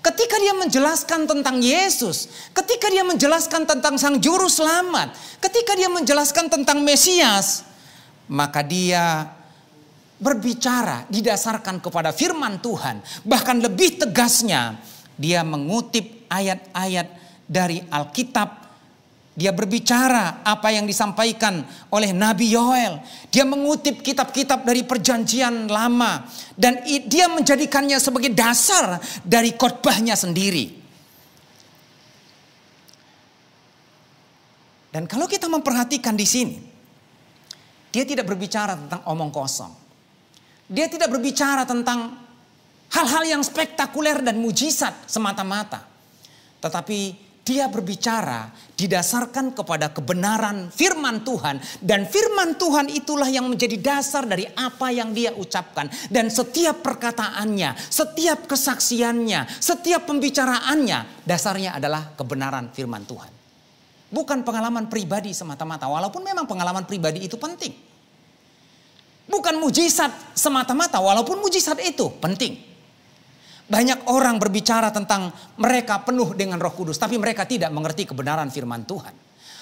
ketika dia menjelaskan tentang Yesus, ketika dia menjelaskan tentang Sang Juru Selamat, ketika dia menjelaskan tentang Mesias, maka dia berbicara didasarkan kepada firman Tuhan. Bahkan lebih tegasnya, dia mengutip ayat-ayat dari Alkitab. Dia berbicara apa yang disampaikan oleh Nabi Yoel. Dia mengutip kitab-kitab dari perjanjian lama. Dan dia menjadikannya sebagai dasar dari khotbahnya sendiri. Dan kalau kita memperhatikan di sini, dia tidak berbicara tentang omong kosong. Dia tidak berbicara tentang hal-hal yang spektakuler dan mujizat semata-mata. Tetapi dia berbicara didasarkan kepada kebenaran firman Tuhan. Dan firman Tuhan itulah yang menjadi dasar dari apa yang dia ucapkan. Dan setiap perkataannya, setiap kesaksiannya, setiap pembicaraannya, dasarnya adalah kebenaran firman Tuhan. Bukan pengalaman pribadi semata-mata. Walaupun memang pengalaman pribadi itu penting. Bukan mujizat semata-mata. Walaupun mujizat itu penting. Banyak orang berbicara tentang mereka penuh dengan Roh Kudus, tapi mereka tidak mengerti kebenaran firman Tuhan.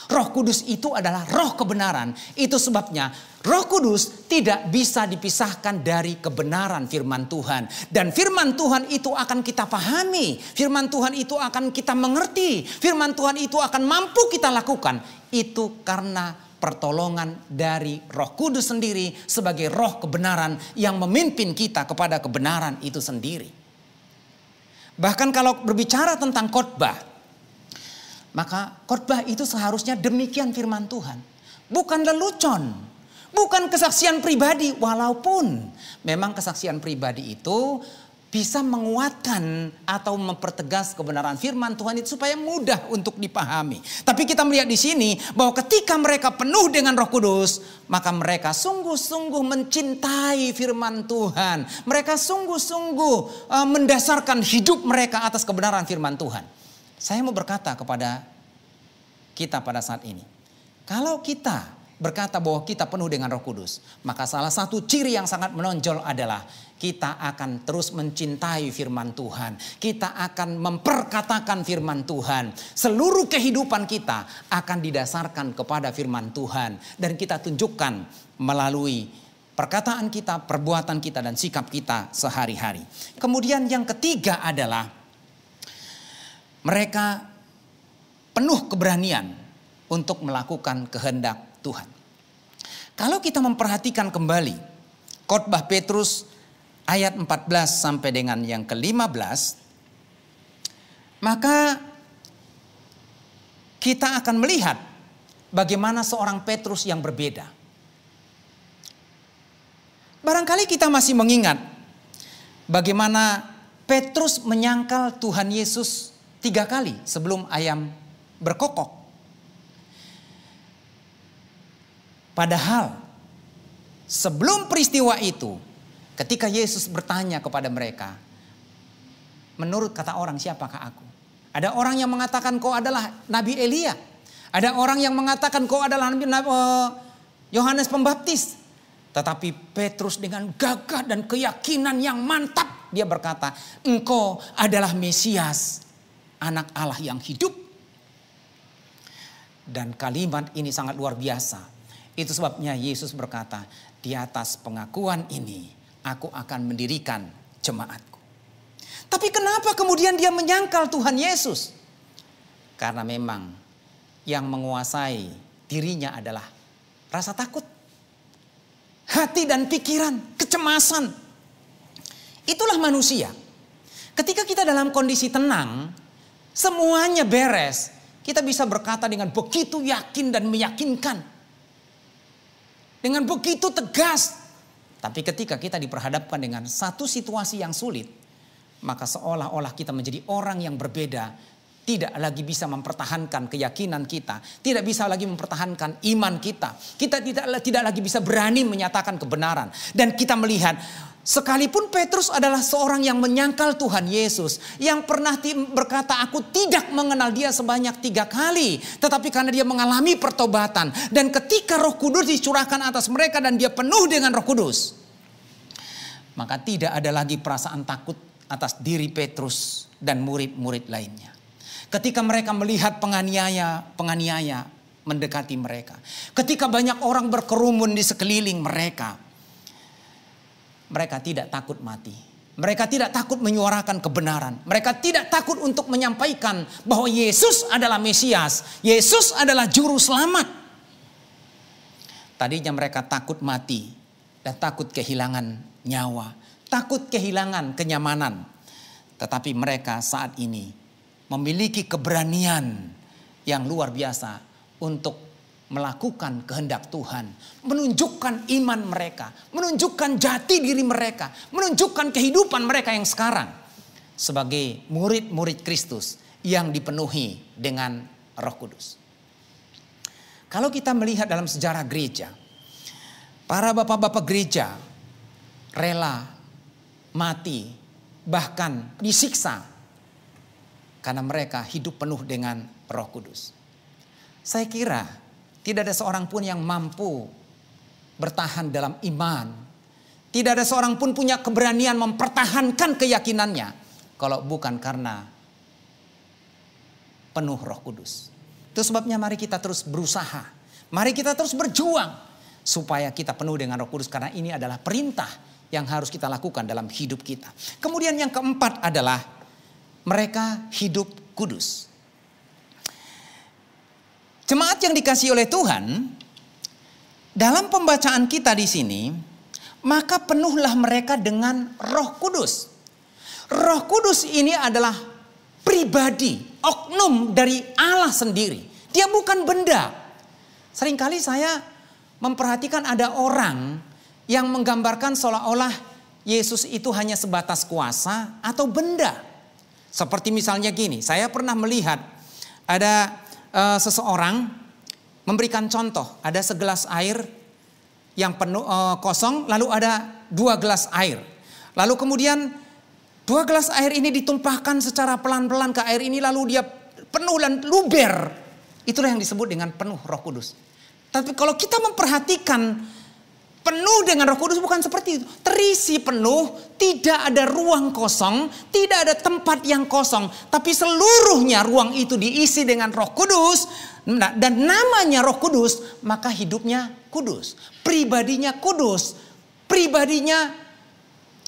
Roh Kudus itu adalah roh kebenaran. Itu sebabnya Roh Kudus tidak bisa dipisahkan dari kebenaran firman Tuhan. Dan firman Tuhan itu akan kita pahami. Firman Tuhan itu akan kita mengerti. Firman Tuhan itu akan mampu kita lakukan. Itu karena pertolongan dari Roh Kudus sendiri sebagai roh kebenaran yang memimpin kita kepada kebenaran itu sendiri. Bahkan kalau berbicara tentang khotbah, maka khotbah itu seharusnya demikian firman Tuhan. Bukan lelucon, bukan kesaksian pribadi. Walaupun memang kesaksian pribadi itu bisa menguatkan atau mempertegas kebenaran firman Tuhan itu supaya mudah untuk dipahami. Tapi kita melihat di sini bahwa ketika mereka penuh dengan Roh Kudus, maka mereka sungguh-sungguh mencintai firman Tuhan. Mereka sungguh-sungguh mendasarkan hidup mereka atas kebenaran firman Tuhan. Saya mau berkata kepada kita pada saat ini, kalau kita berkata bahwa kita penuh dengan Roh Kudus, maka salah satu ciri yang sangat menonjol adalah kita akan terus mencintai firman Tuhan. Kita akan memperkatakan firman Tuhan. Seluruh kehidupan kita akan didasarkan kepada firman Tuhan. Dan kita tunjukkan melalui perkataan kita, perbuatan kita, dan sikap kita sehari-hari. Kemudian yang ketiga adalah mereka penuh keberanian untuk melakukan kehendak Tuhan. Kalau kita memperhatikan kembali khotbah Petrus ayat 14 sampai dengan yang ke-15, maka kita akan melihat bagaimana seorang Petrus yang berbeda. Barangkali kita masih mengingat bagaimana Petrus menyangkal Tuhan Yesus 3 kali sebelum ayam berkokok. Padahal sebelum peristiwa itu, ketika Yesus bertanya kepada mereka, menurut kata orang siapakah aku? Ada orang yang mengatakan kau adalah Nabi Elia. Ada orang yang mengatakan kau adalah Nabi Yohanes Pembaptis. Tetapi Petrus dengan gagah dan keyakinan yang mantap, dia berkata, engkau adalah Mesias, anak Allah yang hidup. Dan kalimat ini sangat luar biasa. Itu sebabnya Yesus berkata, di atas pengakuan ini aku akan mendirikan jemaatku. Tapi kenapa kemudian dia menyangkal Tuhan Yesus? Karena memang yang menguasai dirinya adalah rasa takut. Hati dan pikiran, kecemasan. Itulah manusia. Ketika kita dalam kondisi tenang, semuanya beres. Kita bisa berkata dengan begitu yakin dan meyakinkan. Dengan begitu tegas. Tapi ketika kita diperhadapkan dengan satu situasi yang sulit, maka seolah-olah kita menjadi orang yang berbeda. Tidak lagi bisa mempertahankan keyakinan kita. Tidak bisa lagi mempertahankan iman kita. Kita tidak lagi bisa berani menyatakan kebenaran. Dan kita melihat, sekalipun Petrus adalah seorang yang menyangkal Tuhan Yesus. Yang pernah berkata, aku tidak mengenal dia sebanyak 3 kali. Tetapi karena dia mengalami pertobatan. Dan ketika Roh Kudus dicurahkan atas mereka dan dia penuh dengan Roh Kudus, maka tidak ada lagi perasaan takut atas diri Petrus dan murid-murid lainnya. Ketika mereka melihat penganiaya mendekati mereka. Ketika banyak orang berkerumun di sekeliling mereka. Mereka tidak takut mati. Mereka tidak takut menyuarakan kebenaran. Mereka tidak takut untuk menyampaikan bahwa Yesus adalah Mesias. Yesus adalah Juru Selamat. Tadinya mereka takut mati dan takut kehilangan nyawa. Takut kehilangan kenyamanan. Tetapi mereka saat ini memiliki keberanian yang luar biasa untuk melakukan kehendak Tuhan. Menunjukkan iman mereka. Menunjukkan jati diri mereka. Menunjukkan kehidupan mereka yang sekarang. Sebagai murid-murid Kristus yang dipenuhi dengan Roh Kudus. Kalau kita melihat dalam sejarah gereja. Para bapak-bapak gereja rela mati. Bahkan disiksa. Karena mereka hidup penuh dengan Roh Kudus. Saya kira tidak ada seorang pun yang mampu bertahan dalam iman. Tidak ada seorang pun punya keberanian mempertahankan keyakinannya. Kalau bukan karena penuh Roh Kudus. Itu sebabnya mari kita terus berusaha. Mari kita terus berjuang. Supaya kita penuh dengan Roh Kudus. Karena ini adalah perintah yang harus kita lakukan dalam hidup kita. Kemudian yang keempat adalah mereka hidup kudus. Jemaat yang dikasihi oleh Tuhan, dalam pembacaan kita di sini, maka penuhlah mereka dengan Roh Kudus. Roh Kudus ini adalah pribadi, oknum dari Allah sendiri. Dia bukan benda. Seringkali saya memperhatikan ada orang yang menggambarkan seolah-olah Yesus itu hanya sebatas kuasa atau benda. Seperti misalnya gini, saya pernah melihat ada seseorang memberikan contoh. Ada segelas air yang penuh kosong, lalu ada 2 gelas air. Lalu kemudian 2 gelas air ini ditumpahkan secara pelan-pelan ke air ini, lalu dia penuh dan luber. Itulah yang disebut dengan penuh Roh Kudus. Tapi kalau kita memperhatikan penuh dengan Roh Kudus bukan seperti itu. Terisi penuh, tidak ada ruang kosong, tidak ada tempat yang kosong. Tapi seluruhnya ruang itu diisi dengan Roh Kudus. Dan namanya Roh Kudus, maka hidupnya kudus. Pribadinya kudus. Pribadinya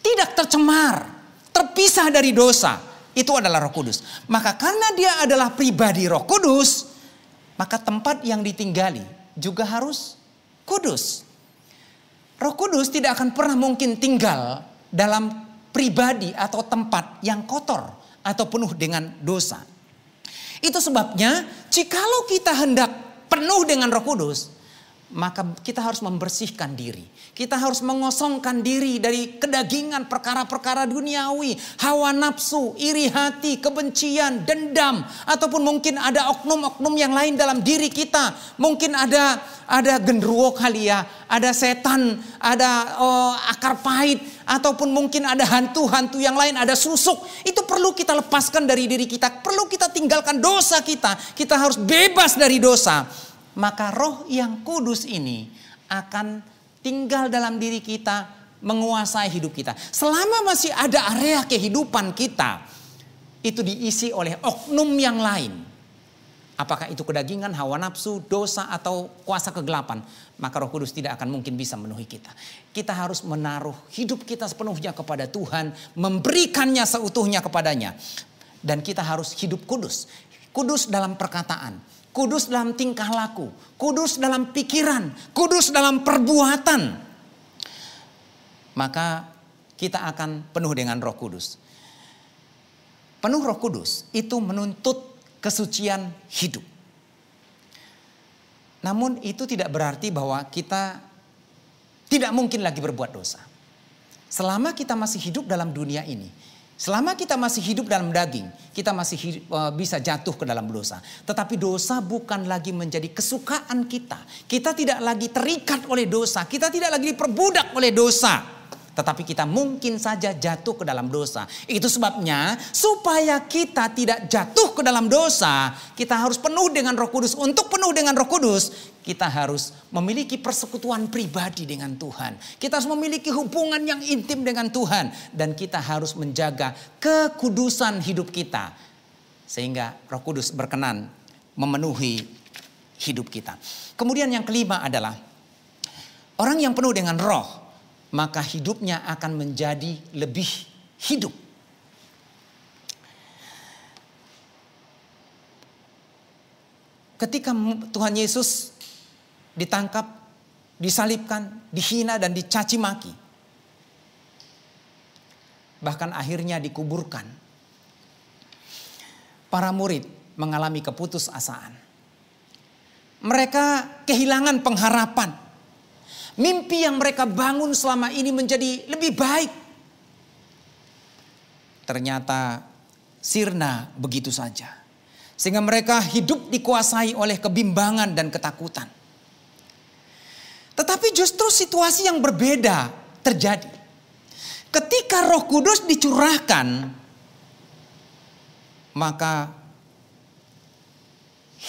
tidak tercemar, terpisah dari dosa. Itu adalah Roh Kudus. Maka karena dia adalah pribadi Roh Kudus, maka tempat yang ditinggali juga harus kudus. Roh Kudus tidak akan pernah mungkin tinggal dalam pribadi atau tempat yang kotor atau penuh dengan dosa. Itu sebabnya jikalau kita hendak penuh dengan Roh Kudus, maka kita harus membersihkan diri. Kita harus mengosongkan diri dari kedagingan perkara-perkara duniawi, hawa nafsu, iri hati, kebencian, dendam, ataupun mungkin ada oknum-oknum yang lain dalam diri kita. Mungkin ada genderuwo kali ya, ada setan, ada akar pahit, ataupun mungkin ada hantu-hantu yang lain, ada susuk. Itu perlu kita lepaskan dari diri kita, perlu kita tinggalkan dosa kita. Kita harus bebas dari dosa. Maka Roh yang Kudus ini akan tinggal dalam diri kita, menguasai hidup kita. Selama masih ada area kehidupan kita, itu diisi oleh oknum yang lain. Apakah itu kedagingan, hawa nafsu, dosa, atau kuasa kegelapan. Maka Roh Kudus tidak akan mungkin bisa memenuhi kita. Kita harus menaruh hidup kita sepenuhnya kepada Tuhan, memberikannya seutuhnya kepadanya. Dan kita harus hidup kudus. Kudus dalam perkataan. Kudus dalam tingkah laku, kudus dalam pikiran, kudus dalam perbuatan. Maka kita akan penuh dengan Roh Kudus. Penuh Roh Kudus itu menuntut kesucian hidup. Namun itu tidak berarti bahwa kita tidak mungkin lagi berbuat dosa. Selama kita masih hidup dalam dunia ini, selama kita masih hidup dalam daging, kita masih bisa jatuh ke dalam dosa. Tetapi dosa bukan lagi menjadi kesukaan kita. Kita tidak lagi terikat oleh dosa. Kita tidak lagi diperbudak oleh dosa. Tetapi kita mungkin saja jatuh ke dalam dosa. Itu sebabnya supaya kita tidak jatuh ke dalam dosa, kita harus penuh dengan Roh Kudus. Untuk penuh dengan Roh Kudus, kita harus memiliki persekutuan pribadi dengan Tuhan. Kita harus memiliki hubungan yang intim dengan Tuhan. Dan kita harus menjaga kekudusan hidup kita. Sehingga Roh Kudus berkenan memenuhi hidup kita. Kemudian yang kelima adalah orang yang penuh dengan Roh, maka hidupnya akan menjadi lebih hidup. Ketika Tuhan Yesus ditangkap, disalibkan, dihina dan dicaci maki, bahkan akhirnya dikuburkan, para murid mengalami keputusasaan. Mereka kehilangan pengharapan. Mimpi yang mereka bangun selama ini menjadi lebih baik. Ternyata sirna begitu saja. Sehingga mereka hidup dikuasai oleh kebimbangan dan ketakutan. Tetapi justru situasi yang berbeda terjadi. Ketika Roh Kudus dicurahkan, maka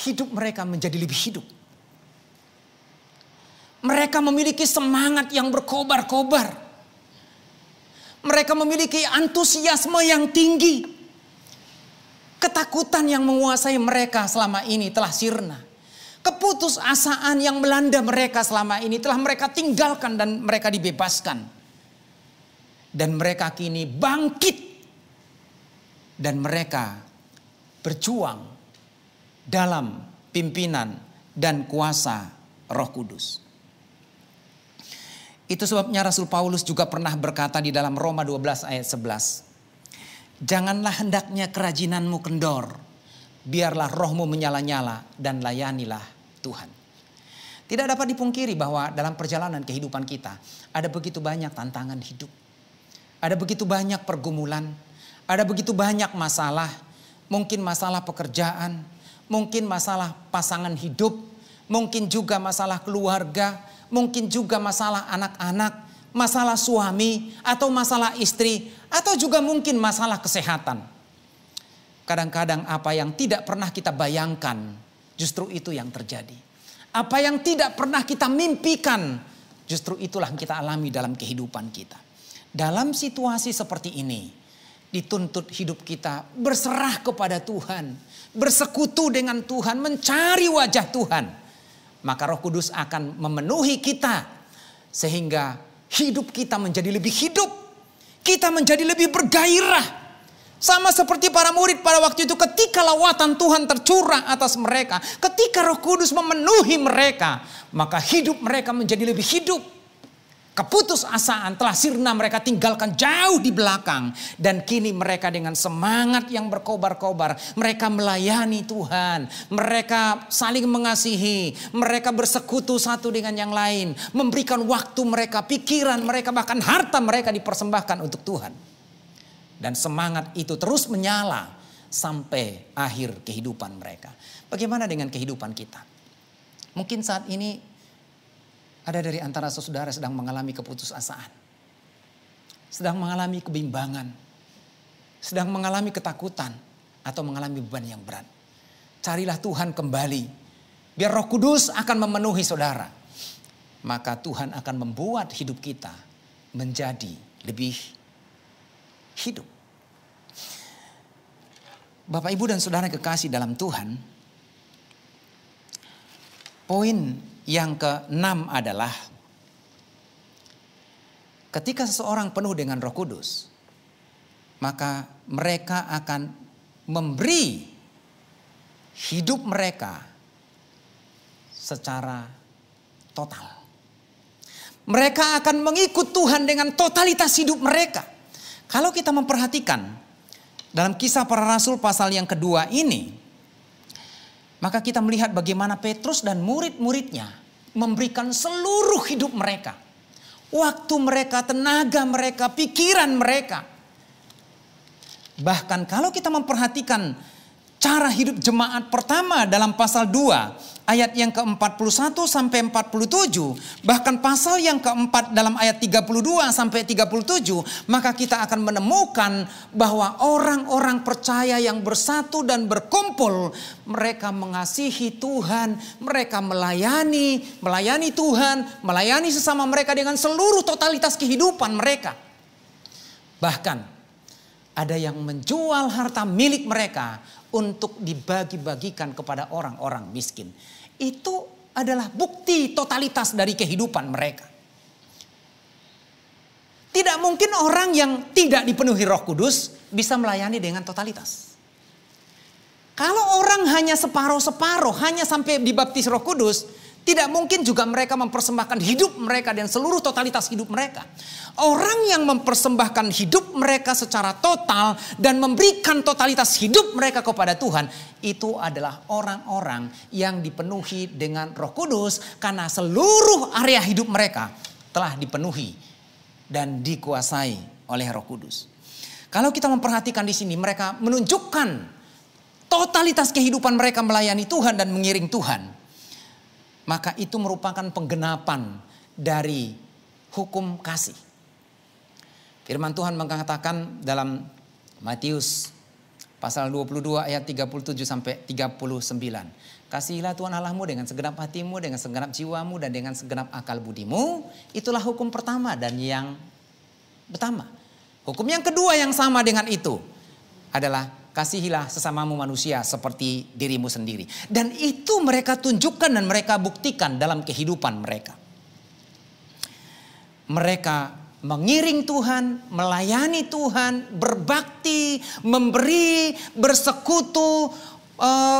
hidup mereka menjadi lebih hidup. Mereka memiliki semangat yang berkobar-kobar. Mereka memiliki antusiasme yang tinggi. Ketakutan yang menguasai mereka selama ini telah sirna. Keputusasaan yang melanda mereka selama ini telah mereka tinggalkan dan mereka dibebaskan. Dan mereka kini bangkit. Dan mereka berjuang dalam pimpinan dan kuasa Roh Kudus. Itu sebabnya Rasul Paulus juga pernah berkata di dalam Roma 12 ayat 11. Janganlah hendaknya kerajinanmu kendor. Biarlah rohmu menyala-nyala dan layanilah Tuhan. Tidak dapat dipungkiri bahwa dalam perjalanan kehidupan kita ada begitu banyak tantangan hidup. Ada begitu banyak pergumulan. Ada begitu banyak masalah. Mungkin masalah pekerjaan. Mungkin masalah pasangan hidup. Mungkin juga masalah keluarga. Mungkin juga masalah anak-anak, masalah suami, atau masalah istri, atau juga mungkin masalah kesehatan. Kadang-kadang apa yang tidak pernah kita bayangkan, justru itu yang terjadi. Apa yang tidak pernah kita mimpikan, justru itulah yang kita alami dalam kehidupan kita. Dalam situasi seperti ini, dituntut hidup kita berserah kepada Tuhan, bersekutu dengan Tuhan, mencari wajah Tuhan. Maka Roh Kudus akan memenuhi kita sehingga hidup kita menjadi lebih hidup. Kita menjadi lebih bergairah. Sama seperti para murid pada waktu itu ketika lawatan Tuhan tercurah atas mereka. Ketika Roh Kudus memenuhi mereka, maka hidup mereka menjadi lebih hidup. keputusasaan telah sirna mereka tinggalkan jauh di belakang. Dan kini mereka dengan semangat yang berkobar-kobar. Mereka melayani Tuhan. Mereka saling mengasihi. Mereka bersekutu satu dengan yang lain. Memberikan waktu mereka, pikiran mereka, bahkan harta mereka dipersembahkan untuk Tuhan. Dan semangat itu terus menyala sampai akhir kehidupan mereka. Bagaimana dengan kehidupan kita? Mungkin saat ini ada dari antara saudara sedang mengalami keputusasaan. Sedang mengalami kebimbangan. Sedang mengalami ketakutan. Atau mengalami beban yang berat. Carilah Tuhan kembali. Biar Roh Kudus akan memenuhi saudara. Maka Tuhan akan membuat hidup kita menjadi lebih hidup. Bapak, Ibu, dan saudara kekasih dalam Tuhan. Poin yang ke-6 adalah ketika seseorang penuh dengan Roh Kudus, maka mereka akan memberi hidup mereka secara total. Mereka akan mengikut Tuhan dengan totalitas hidup mereka. Kalau kita memperhatikan dalam Kisah Para Rasul pasal yang kedua ini, maka kita melihat bagaimana Petrus dan murid-muridnya memberikan seluruh hidup mereka. Waktu mereka, tenaga mereka, pikiran mereka. Bahkan kalau kita memperhatikan cara hidup jemaat pertama dalam pasal 2 ayat yang ke-41 sampai 47. Bahkan pasal yang keempat dalam ayat 32 sampai 37. Maka kita akan menemukan bahwa orang-orang percaya yang bersatu dan berkumpul. Mereka mengasihi Tuhan. Mereka melayani Tuhan. Melayani sesama mereka dengan seluruh totalitas kehidupan mereka. Bahkan ada yang menjual harta milik mereka untuk dibagi-bagikan kepada orang-orang miskin. Itu adalah bukti totalitas dari kehidupan mereka. Tidak mungkin orang yang tidak dipenuhi Roh Kudus bisa melayani dengan totalitas. Kalau orang hanya separuh-separuh, hanya sampai dibaptis Roh Kudus, tidak mungkin juga mereka mempersembahkan hidup mereka dan seluruh totalitas hidup mereka. Orang yang mempersembahkan hidup mereka secara total dan memberikan totalitas hidup mereka kepada Tuhan, itu adalah orang-orang yang dipenuhi dengan Roh Kudus karena seluruh area hidup mereka telah dipenuhi dan dikuasai oleh Roh Kudus. Kalau kita memperhatikan di sini, mereka menunjukkan totalitas kehidupan mereka melayani Tuhan dan mengiring Tuhan. Maka itu merupakan penggenapan dari hukum kasih. Firman Tuhan mengatakan dalam Matius pasal 22 ayat 37 sampai 39. Kasihilah Tuhan Allahmu dengan segenap hatimu, dengan segenap jiwamu, dan dengan segenap akal budimu. Itulah hukum pertama dan yang pertama. Hukum yang kedua yang sama dengan itu adalah kasihilah sesamamu manusia seperti dirimu sendiri. Dan itu mereka tunjukkan dan mereka buktikan dalam kehidupan mereka. Mereka mengiring Tuhan, melayani Tuhan, berbakti, memberi, bersekutu,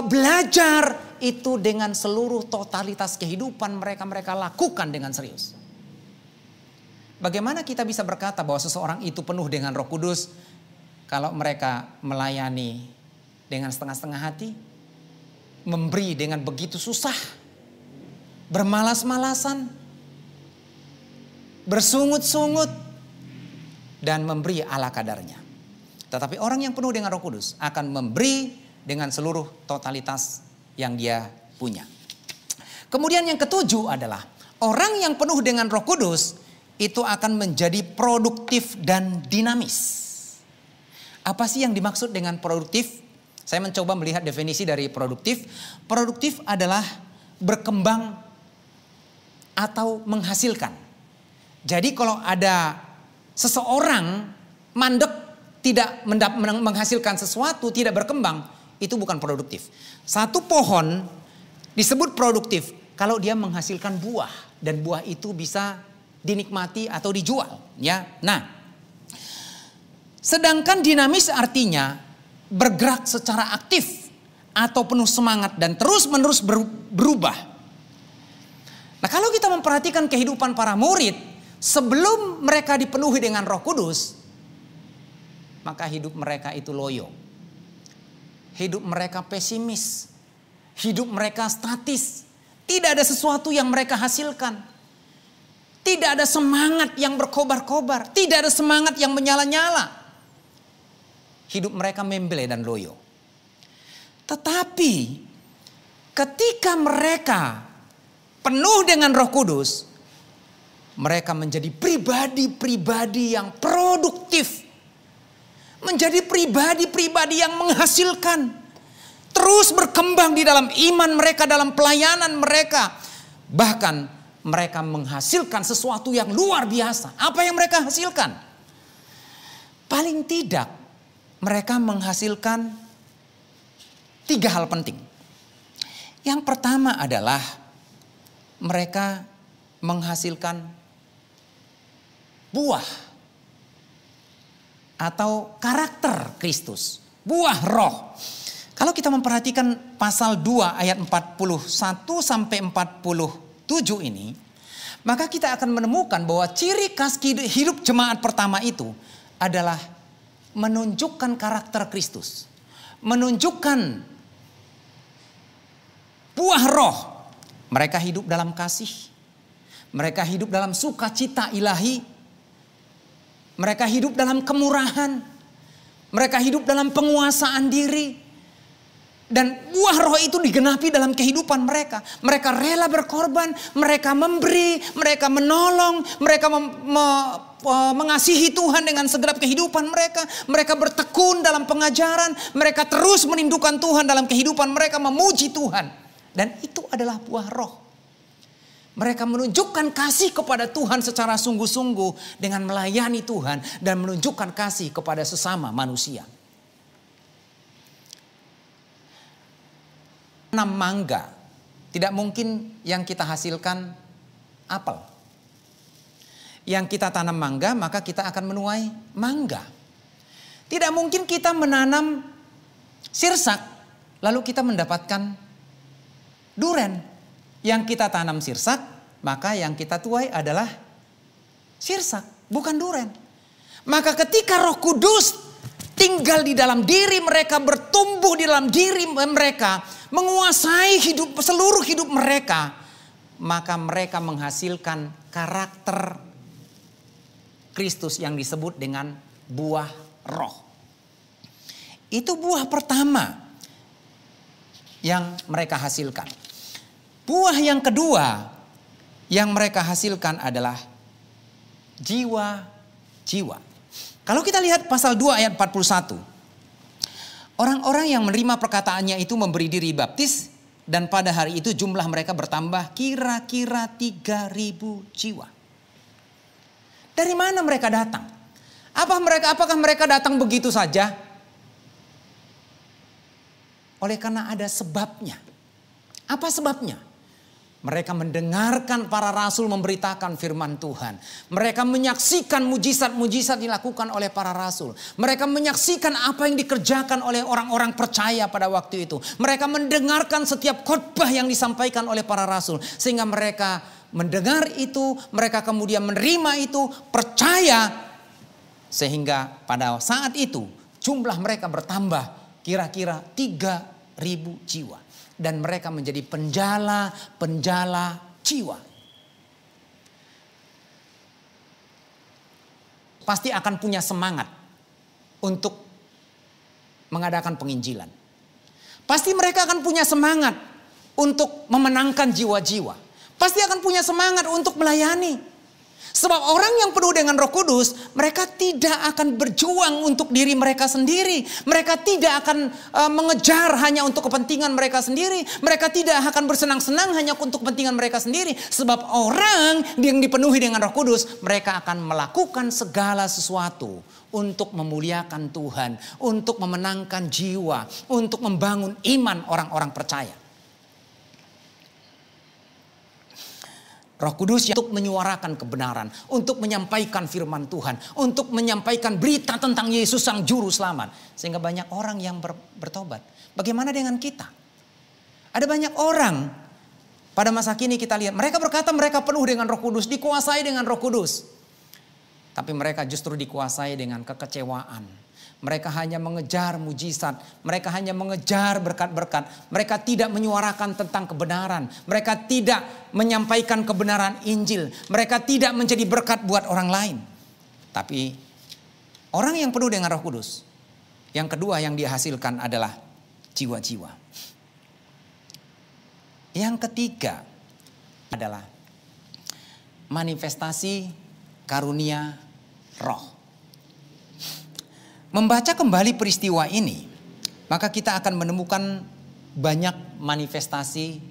belajar. Itu dengan seluruh totalitas kehidupan mereka lakukan dengan serius. Bagaimana kita bisa berkata bahwa seseorang itu penuh dengan Roh Kudus kalau mereka melayani dengan setengah-setengah hati, memberi dengan begitu susah, bermalas-malasan, bersungut-sungut, dan memberi ala kadarnya. Tetapi orang yang penuh dengan Roh Kudus akan memberi dengan seluruh totalitas yang dia punya. Kemudian yang ketujuh adalah orang yang penuh dengan Roh Kudus itu akan menjadi produktif dan dinamis. Apa sih yang dimaksud dengan produktif? Saya mencoba melihat definisi dari produktif. Produktif adalah berkembang atau menghasilkan. Jadi kalau ada seseorang mandek, tidak menghasilkan sesuatu, tidak berkembang, itu bukan produktif. Satu pohon disebut produktif kalau dia menghasilkan buah. Dan buah itu bisa dinikmati atau dijual. Ya, nah. Sedangkan dinamis artinya bergerak secara aktif atau penuh semangat dan terus-menerus berubah. Nah, kalau kita memperhatikan kehidupan para murid, sebelum mereka dipenuhi dengan Roh Kudus, maka hidup mereka itu loyo. Hidup mereka pesimis. Hidup mereka statis. Tidak ada sesuatu yang mereka hasilkan. Tidak ada semangat yang berkobar-kobar. Tidak ada semangat yang menyala-nyala. Hidup mereka membelai dan loyo. Tetapi ketika mereka penuh dengan Roh Kudus, mereka menjadi pribadi-pribadi yang produktif. Menjadi pribadi-pribadi yang menghasilkan. Terus berkembang di dalam iman mereka, dalam pelayanan mereka. Bahkan mereka menghasilkan sesuatu yang luar biasa. Apa yang mereka hasilkan? Paling tidak mereka menghasilkan 3 hal penting. Yang pertama adalah mereka menghasilkan buah atau karakter Kristus, buah roh. Kalau kita memperhatikan pasal 2 ayat 41 sampai 47 ini, maka kita akan menemukan bahwa ciri khas hidup jemaat pertama itu adalah menunjukkan karakter Kristus, menunjukkan buah roh. Mereka hidup dalam kasih, mereka hidup dalam sukacita ilahi, mereka hidup dalam kemurahan. Mereka hidup dalam penguasaan diri. Dan buah roh itu digenapi dalam kehidupan mereka. Mereka rela berkorban. Mereka memberi. Mereka menolong. Mereka mengasihi Tuhan dengan segenap kehidupan mereka. Mereka bertekun dalam pengajaran. Mereka terus merindukan Tuhan dalam kehidupan mereka. Memuji Tuhan. Dan itu adalah buah roh. Mereka menunjukkan kasih kepada Tuhan secara sungguh-sungguh dengan melayani Tuhan dan menunjukkan kasih kepada sesama manusia. Tanam mangga, tidak mungkin yang kita hasilkan apel. Yang kita tanam mangga, maka kita akan menuai mangga. Tidak mungkin kita menanam sirsak, lalu kita mendapatkan duren. Yang kita tanam sirsak, maka yang kita tuai adalah sirsak, bukan duren. Maka ketika Roh Kudus tinggal di dalam diri mereka, bertumbuh di dalam diri mereka, menguasai seluruh hidup mereka, maka mereka menghasilkan karakter Kristus yang disebut dengan buah roh. Itu buah pertama yang mereka hasilkan. Buah yang kedua yang mereka hasilkan adalah jiwa-jiwa. Kalau kita lihat pasal 2 ayat 41. Orang-orang yang menerima perkataannya itu memberi diri baptis. Dan pada hari itu jumlah mereka bertambah kira-kira 3.000 jiwa. Dari mana mereka datang? Apakah mereka datang begitu saja? Oleh karena ada sebabnya. Apa sebabnya? Mereka mendengarkan para rasul memberitakan firman Tuhan. Mereka menyaksikan mujizat-mujizat dilakukan oleh para rasul. Mereka menyaksikan apa yang dikerjakan oleh orang-orang percaya pada waktu itu. Mereka mendengarkan setiap khotbah yang disampaikan oleh para rasul. Sehingga mereka mendengar itu, mereka kemudian menerima itu, percaya. Sehingga pada saat itu jumlah mereka bertambah kira-kira 3.000 jiwa. Dan mereka menjadi penjala jiwa. Pasti akan punya semangat untuk mengadakan penginjilan. Pasti mereka akan punya semangat untuk memenangkan jiwa-jiwa. Pasti akan punya semangat untuk melayani. Sebab orang yang penuh dengan Roh Kudus, mereka tidak akan berjuang untuk diri mereka sendiri. Mereka tidak akan mengejar hanya untuk kepentingan mereka sendiri. Mereka tidak akan bersenang-senang hanya untuk kepentingan mereka sendiri. Sebab orang yang dipenuhi dengan Roh Kudus, mereka akan melakukan segala sesuatu untuk memuliakan Tuhan, untuk memenangkan jiwa, untuk membangun iman orang-orang percaya. Roh Kudus untuk menyuarakan kebenaran, untuk menyampaikan firman Tuhan, untuk menyampaikan berita tentang Yesus Sang Juru Selamat. Sehingga banyak orang yang bertobat. Bagaimana dengan kita? Ada banyak orang Pada masa kini kita lihat mereka berkata mereka penuh dengan Roh Kudus, dikuasai dengan Roh Kudus. Tapi mereka justru dikuasai dengan kekecewaan. Mereka hanya mengejar mujizat, mereka hanya mengejar berkat-berkat. Mereka tidak menyuarakan tentang kebenaran, mereka tidak menyampaikan kebenaran Injil, mereka tidak menjadi berkat buat orang lain. Tapi orang yang penuh dengan Roh Kudus, yang kedua yang dihasilkan adalah jiwa-jiwa. Yang ketiga adalah manifestasi karunia roh. Membaca kembali peristiwa ini, maka kita akan menemukan banyak manifestasi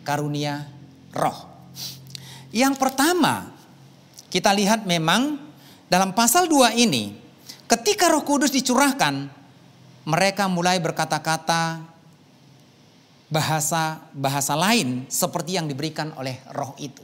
karunia roh. Yang pertama, kita lihat memang dalam pasal 2 ini, ketika Roh Kudus dicurahkan, mereka mulai berkata-kata bahasa-bahasa lain seperti yang diberikan oleh roh itu.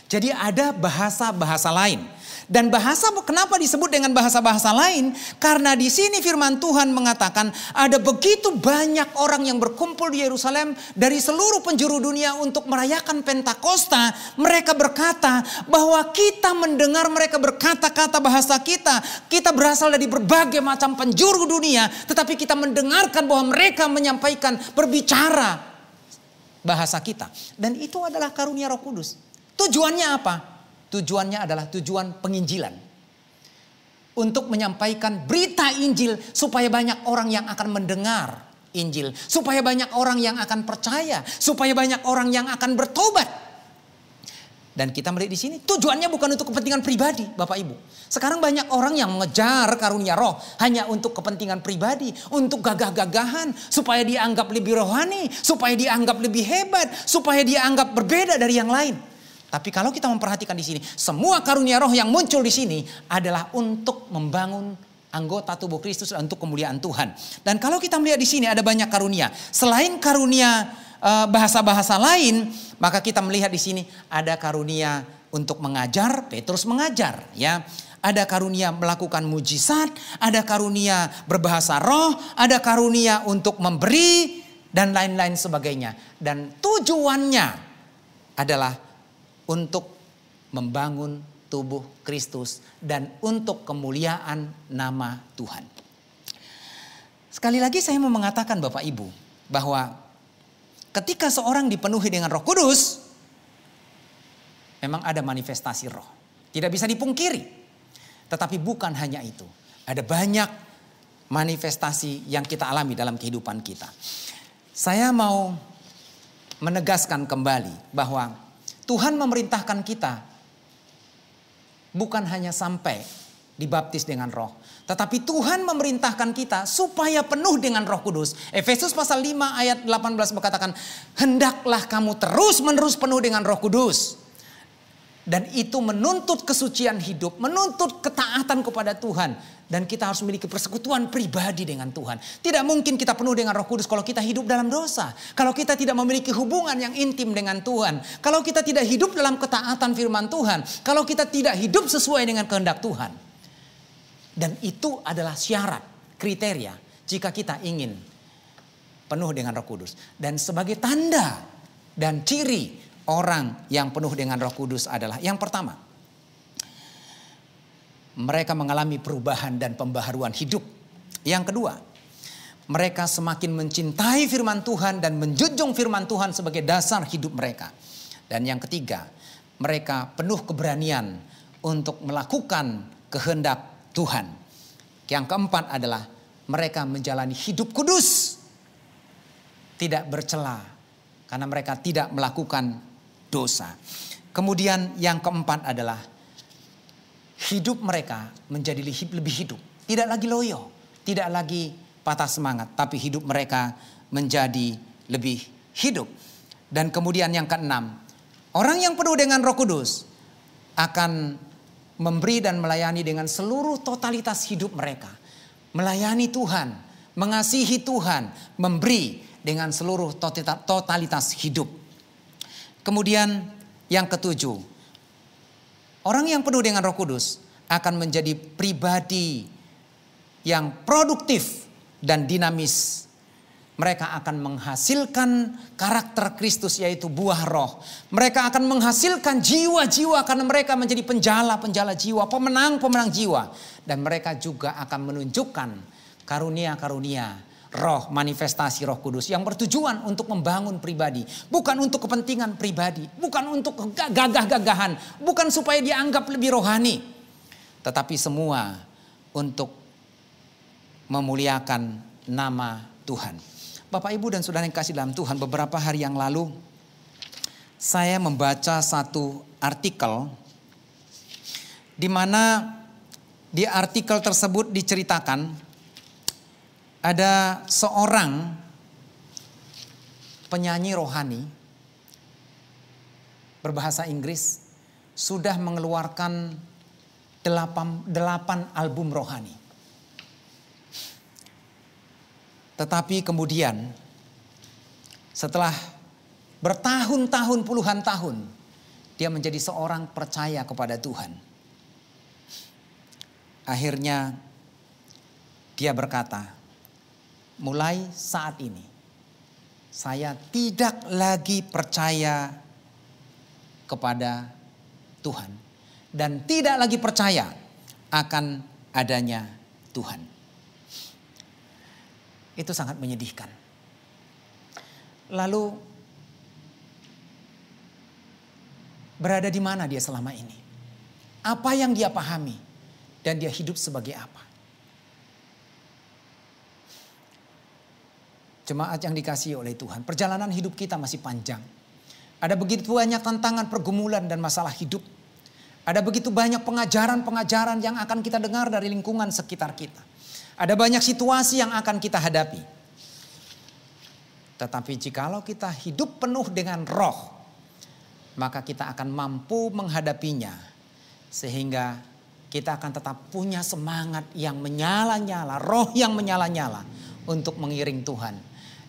Jadi ada bahasa-bahasa lain. Dan bahasa, kenapa disebut dengan bahasa-bahasa lain? Karena di sini firman Tuhan mengatakan ada begitu banyak orang yang berkumpul di Yerusalem dari seluruh penjuru dunia untuk merayakan Pentakosta. Mereka berkata bahwa kita mendengar mereka berkata-kata bahasa kita. Kita berasal dari berbagai macam penjuru dunia, tetapi kita mendengarkan bahwa mereka menyampaikan, berbicara bahasa kita. Dan itu adalah karunia Roh Kudus. Tujuannya apa? Tujuannya adalah tujuan penginjilan. Untuk menyampaikan berita Injil supaya banyak orang yang akan mendengar Injil. Supaya banyak orang yang akan percaya. Supaya banyak orang yang akan bertobat. Dan kita melihat di sini tujuannya bukan untuk kepentingan pribadi, Bapak Ibu. Sekarang banyak orang yang mengejar karunia roh hanya untuk kepentingan pribadi, untuk gagah-gagahan, supaya dianggap lebih rohani, supaya dianggap lebih hebat, supaya dianggap berbeda dari yang lain. Tapi kalau kita memperhatikan di sini, semua karunia roh yang muncul di sini adalah untuk membangun anggota tubuh Kristus dan untuk kemuliaan Tuhan. Dan kalau kita melihat di sini ada banyak karunia. Selain karunia bahasa-bahasa lain, maka kita melihat di sini ada karunia untuk mengajar, Petrus mengajar, ya. Ada karunia melakukan mujizat, ada karunia berbahasa roh, ada karunia untuk memberi dan lain-lain sebagainya. Dan tujuannya adalah untuk membangun tubuh Kristus dan untuk kemuliaan nama Tuhan. Sekali lagi saya mau mengatakan Bapak Ibu bahwa ketika seorang dipenuhi dengan Roh Kudus, memang ada manifestasi roh. Tidak bisa dipungkiri. Tetapi bukan hanya itu. Ada banyak manifestasi yang kita alami dalam kehidupan kita. Saya mau menegaskan kembali bahwa Tuhan memerintahkan kita bukan hanya sampai dibaptis dengan roh. Tetapi Tuhan memerintahkan kita supaya penuh dengan Roh Kudus. Efesus pasal 5 ayat 18 berkatakan, hendaklah kamu terus-menerus penuh dengan Roh Kudus. Dan itu menuntut kesucian hidup, menuntut ketaatan kepada Tuhan. Dan kita harus memiliki persekutuan pribadi dengan Tuhan. Tidak mungkin kita penuh dengan Roh Kudus kalau kita hidup dalam dosa. Kalau kita tidak memiliki hubungan yang intim dengan Tuhan. Kalau kita tidak hidup dalam ketaatan firman Tuhan. Kalau kita tidak hidup sesuai dengan kehendak Tuhan. Dan itu adalah syarat, kriteria jika kita ingin penuh dengan Roh Kudus. Dan sebagai tanda dan ciri orang yang penuh dengan Roh Kudus adalah yang pertama, mereka mengalami perubahan dan pembaharuan hidup. Yang kedua, mereka semakin mencintai firman Tuhan dan menjunjung firman Tuhan sebagai dasar hidup mereka. Dan yang ketiga, mereka penuh keberanian untuk melakukan kehendak Tuhan. Yang keempat adalah mereka menjalani hidup kudus, tidak bercela karena mereka tidak melakukan dosa. Kemudian yang keempat adalah hidup mereka menjadi lebih hidup. Tidak lagi loyo, tidak lagi patah semangat, tapi hidup mereka menjadi lebih hidup. Dan kemudian yang keenam, orang yang penuh dengan Roh Kudus akan memberi dan melayani dengan seluruh totalitas hidup mereka. Melayani Tuhan, mengasihi Tuhan, memberi dengan seluruh totalitas hidup. Kemudian yang ketujuh, orang yang penuh dengan Roh Kudus akan menjadi pribadi yang produktif dan dinamis Mereka akan menghasilkan karakter Kristus, yaitu buah roh. Mereka akan menghasilkan jiwa-jiwa karena mereka menjadi penjala-penjala jiwa, pemenang-pemenang jiwa. Dan mereka juga akan menunjukkan karunia-karunia roh, manifestasi Roh Kudus yang bertujuan untuk membangun pribadi. Bukan untuk kepentingan pribadi, bukan untuk gagah-gagahan, bukan supaya dianggap lebih rohani. Tetapi semua untuk memuliakan nama Tuhan. Bapak, Ibu, dan saudara yang kasih dalam Tuhan, beberapa hari yang lalu saya membaca satu artikel di mana di artikel tersebut diceritakan ada seorang penyanyi rohani berbahasa Inggris sudah mengeluarkan 8 album rohani. Tetapi kemudian setelah bertahun-tahun, puluhan tahun, dia menjadi seorang percaya kepada Tuhan. Akhirnya dia berkata, mulai saat ini saya tidak lagi percaya kepada Tuhan dan tidak lagi percaya akan adanya Tuhan. Itu sangat menyedihkan. Lalu berada di mana dia selama ini? Apa yang dia pahami? Dan dia hidup sebagai apa? Jemaat yang dikasihi oleh Tuhan, perjalanan hidup kita masih panjang. Ada begitu banyak tantangan, pergumulan, dan masalah hidup. Ada begitu banyak pengajaran-pengajaran yang akan kita dengar dari lingkungan sekitar kita. Ada banyak situasi yang akan kita hadapi. Tetapi jikalau kita hidup penuh dengan roh, maka kita akan mampu menghadapinya. Sehingga kita akan tetap punya semangat yang menyala-nyala, roh yang menyala-nyala untuk mengiring Tuhan.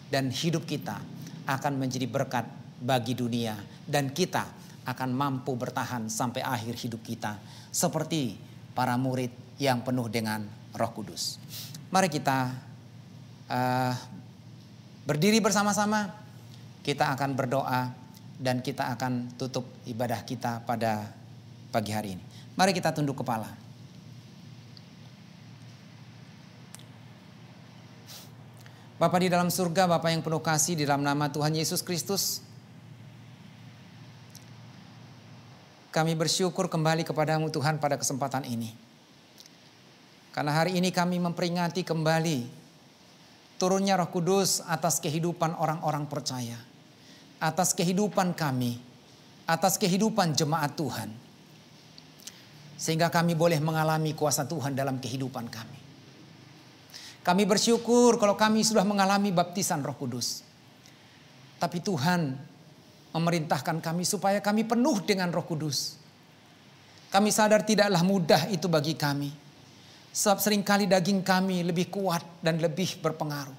Dan hidup kita akan menjadi berkat bagi dunia. Dan kita akan mampu bertahan sampai akhir hidup kita. Seperti para murid yang penuh dengan Roh Kudus. Mari kita berdiri bersama-sama. Kita akan berdoa dan kita akan tutup ibadah kita pada pagi hari ini. Mari kita tunduk kepala. Bapa di dalam surga, Bapa yang penuh kasih, di dalam nama Tuhan Yesus Kristus, kami bersyukur kembali kepadamu Tuhan pada kesempatan ini. Karena hari ini kami memperingati kembali turunnya Roh Kudus atas kehidupan orang-orang percaya. Atas kehidupan kami. Atas kehidupan jemaat Tuhan. Sehingga kami boleh mengalami kuasa Tuhan dalam kehidupan kami. Kami bersyukur kalau kami sudah mengalami baptisan Roh Kudus. Tapi Tuhan memerintahkan kami supaya kami penuh dengan Roh Kudus. Kami sadar tidaklah mudah itu bagi kami. Sebab seringkali daging kami lebih kuat dan lebih berpengaruh.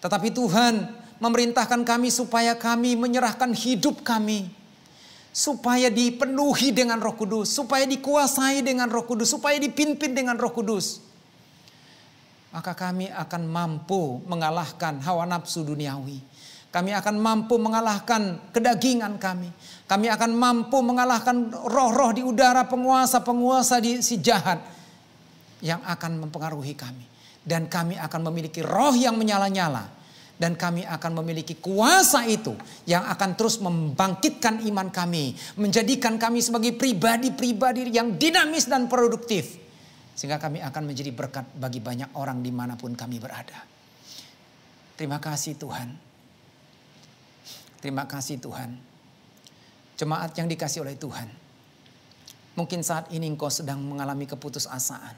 Tetapi Tuhan memerintahkan kami supaya kami menyerahkan hidup kami. Supaya dipenuhi dengan Roh Kudus. Supaya dikuasai dengan Roh Kudus. Supaya dipimpin dengan Roh Kudus. Maka kami akan mampu mengalahkan hawa nafsu duniawi. Kami akan mampu mengalahkan kedagingan kami. Kami akan mampu mengalahkan roh-roh di udara, penguasa-penguasa di si jahat yang akan mempengaruhi kami. Dan kami akan memiliki roh yang menyala-nyala. Dan kami akan memiliki kuasa itu yang akan terus membangkitkan iman kami. Menjadikan kami sebagai pribadi-pribadi yang dinamis dan produktif. Sehingga kami akan menjadi berkat bagi banyak orang dimanapun kami berada. Terima kasih Tuhan. Terima kasih Tuhan. Jemaat yang dikasih oleh Tuhan. Mungkin saat ini engkau sedang mengalami keputusasaan.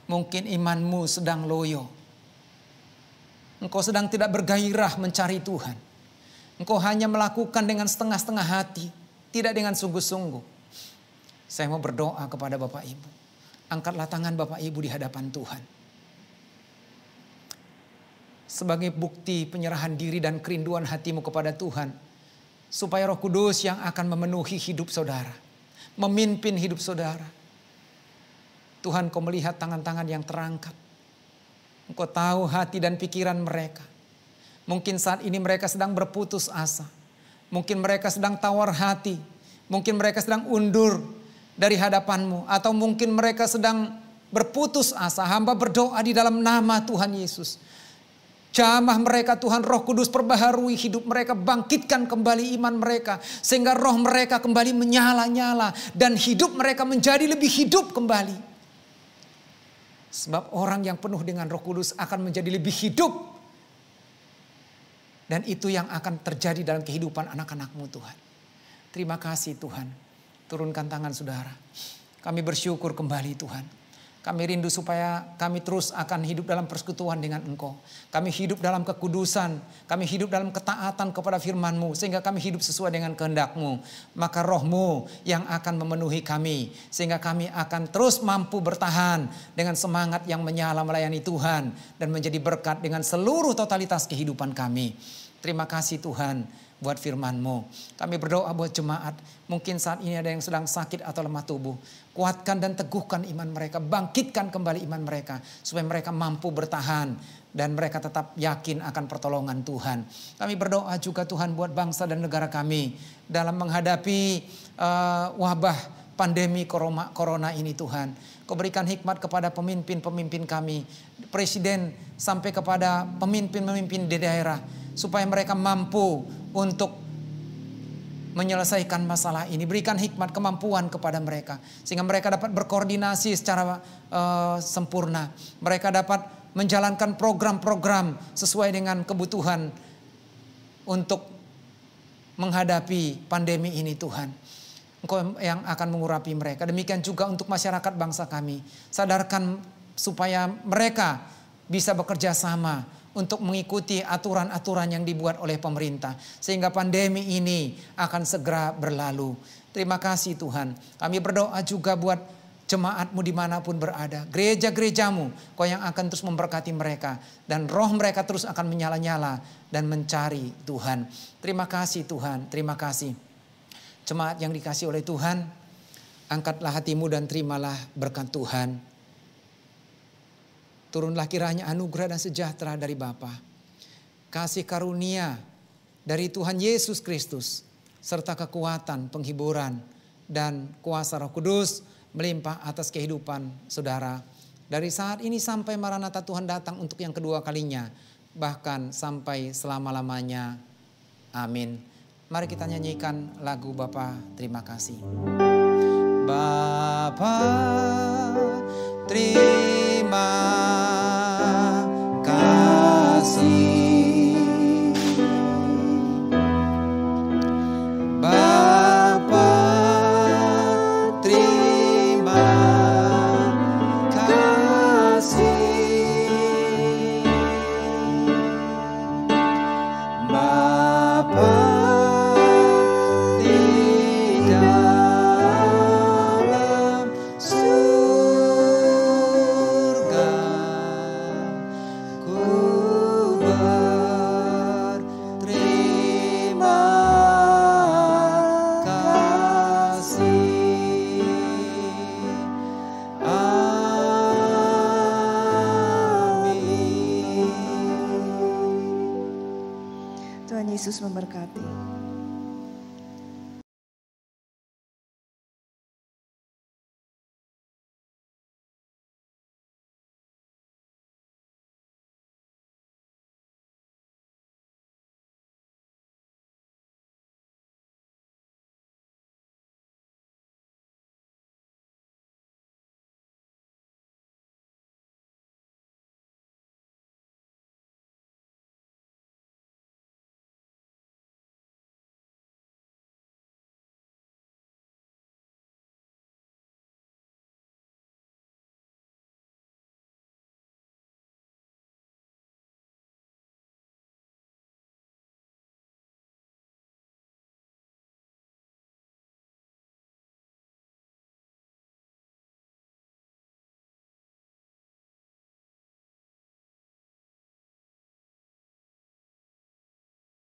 Mungkin imanmu sedang loyo. Engkau sedang tidak bergairah mencari Tuhan. Engkau hanya melakukan dengan setengah-setengah hati. Tidak dengan sungguh-sungguh. Saya mau berdoa kepada Bapak Ibu. Angkatlah tangan Bapak Ibu di hadapan Tuhan. Sebagai bukti penyerahan diri dan kerinduan hatimu kepada Tuhan. Supaya Roh Kudus yang akan memenuhi hidup saudara. Memimpin hidup saudara. Tuhan, kau melihat tangan-tangan yang terangkat. Engkau tahu hati dan pikiran mereka. Mungkin saat ini mereka sedang berputus asa. Mungkin mereka sedang tawar hati. Mungkin mereka sedang undur dari hadapan-Mu. Atau mungkin mereka sedang berputus asa. Hamba berdoa di dalam nama Tuhan Yesus. Jamah mereka Tuhan, Roh Kudus perbaharui hidup mereka, bangkitkan kembali iman mereka. Sehingga roh mereka kembali menyala-nyala dan hidup mereka menjadi lebih hidup kembali. Sebab orang yang penuh dengan Roh Kudus akan menjadi lebih hidup. Dan itu yang akan terjadi dalam kehidupan anak-anak-Mu Tuhan. Terima kasih Tuhan. Turunkan tangan saudara. Kami bersyukur kembali Tuhan. Kami rindu supaya kami terus akan hidup dalam persekutuan dengan Engkau. Kami hidup dalam kekudusan. Kami hidup dalam ketaatan kepada firman-Mu. Sehingga kami hidup sesuai dengan kehendak-Mu. Maka roh-Mu yang akan memenuhi kami. Sehingga kami akan terus mampu bertahan dengan semangat yang menyala melayani Tuhan. Dan menjadi berkat dengan seluruh totalitas kehidupan kami. Terima kasih Tuhan buat firman-Mu. Kami berdoa buat jemaat. Mungkin saat ini ada yang sedang sakit atau lemah tubuh. Kuatkan dan teguhkan iman mereka. Bangkitkan kembali iman mereka. Supaya mereka mampu bertahan. Dan mereka tetap yakin akan pertolongan Tuhan. Kami berdoa juga Tuhan buat bangsa dan negara kami. Dalam menghadapi wabah pandemi corona ini Tuhan. Kau berikan hikmat kepada pemimpin-pemimpin kami. Presiden sampai kepada pemimpin-pemimpin di daerah. Supaya mereka mampu untuk menyelesaikan masalah ini. Berikan hikmat kemampuan kepada mereka. Sehingga mereka dapat berkoordinasi secara sempurna. Mereka dapat menjalankan program-program sesuai dengan kebutuhan untuk menghadapi pandemi ini Tuhan. Engkau yang akan mengurapi mereka. Demikian juga untuk masyarakat bangsa kami. Sadarkan supaya mereka bisa bekerja sama untuk mengikuti aturan-aturan yang dibuat oleh pemerintah. Sehingga pandemi ini akan segera berlalu. Terima kasih Tuhan. Kami berdoa juga buat jemaat-Mu dimanapun berada. Gereja-gereja-Mu, Kau yang akan terus memberkati mereka. Dan roh mereka terus akan menyala-nyala dan mencari Tuhan. Terima kasih Tuhan, terima kasih. Jemaat yang dikasih oleh Tuhan, angkatlah hatimu dan terimalah berkat Tuhan. Turunlah kiranya anugerah dan sejahtera dari Bapa, kasih karunia dari Tuhan Yesus Kristus, serta kekuatan, penghiburan, dan kuasa Roh Kudus melimpah atas kehidupan saudara. Dari saat ini sampai Maranatha Tuhan datang untuk yang kedua kalinya, bahkan sampai selama-lamanya. Amin. Mari kita nyanyikan lagu Bapa Terima Kasih. Bapa terima kasih, Bapa terima kasih, Bapa di dalam surga, ku berterima kasih. Amin. Tuhan Yesus memberkati.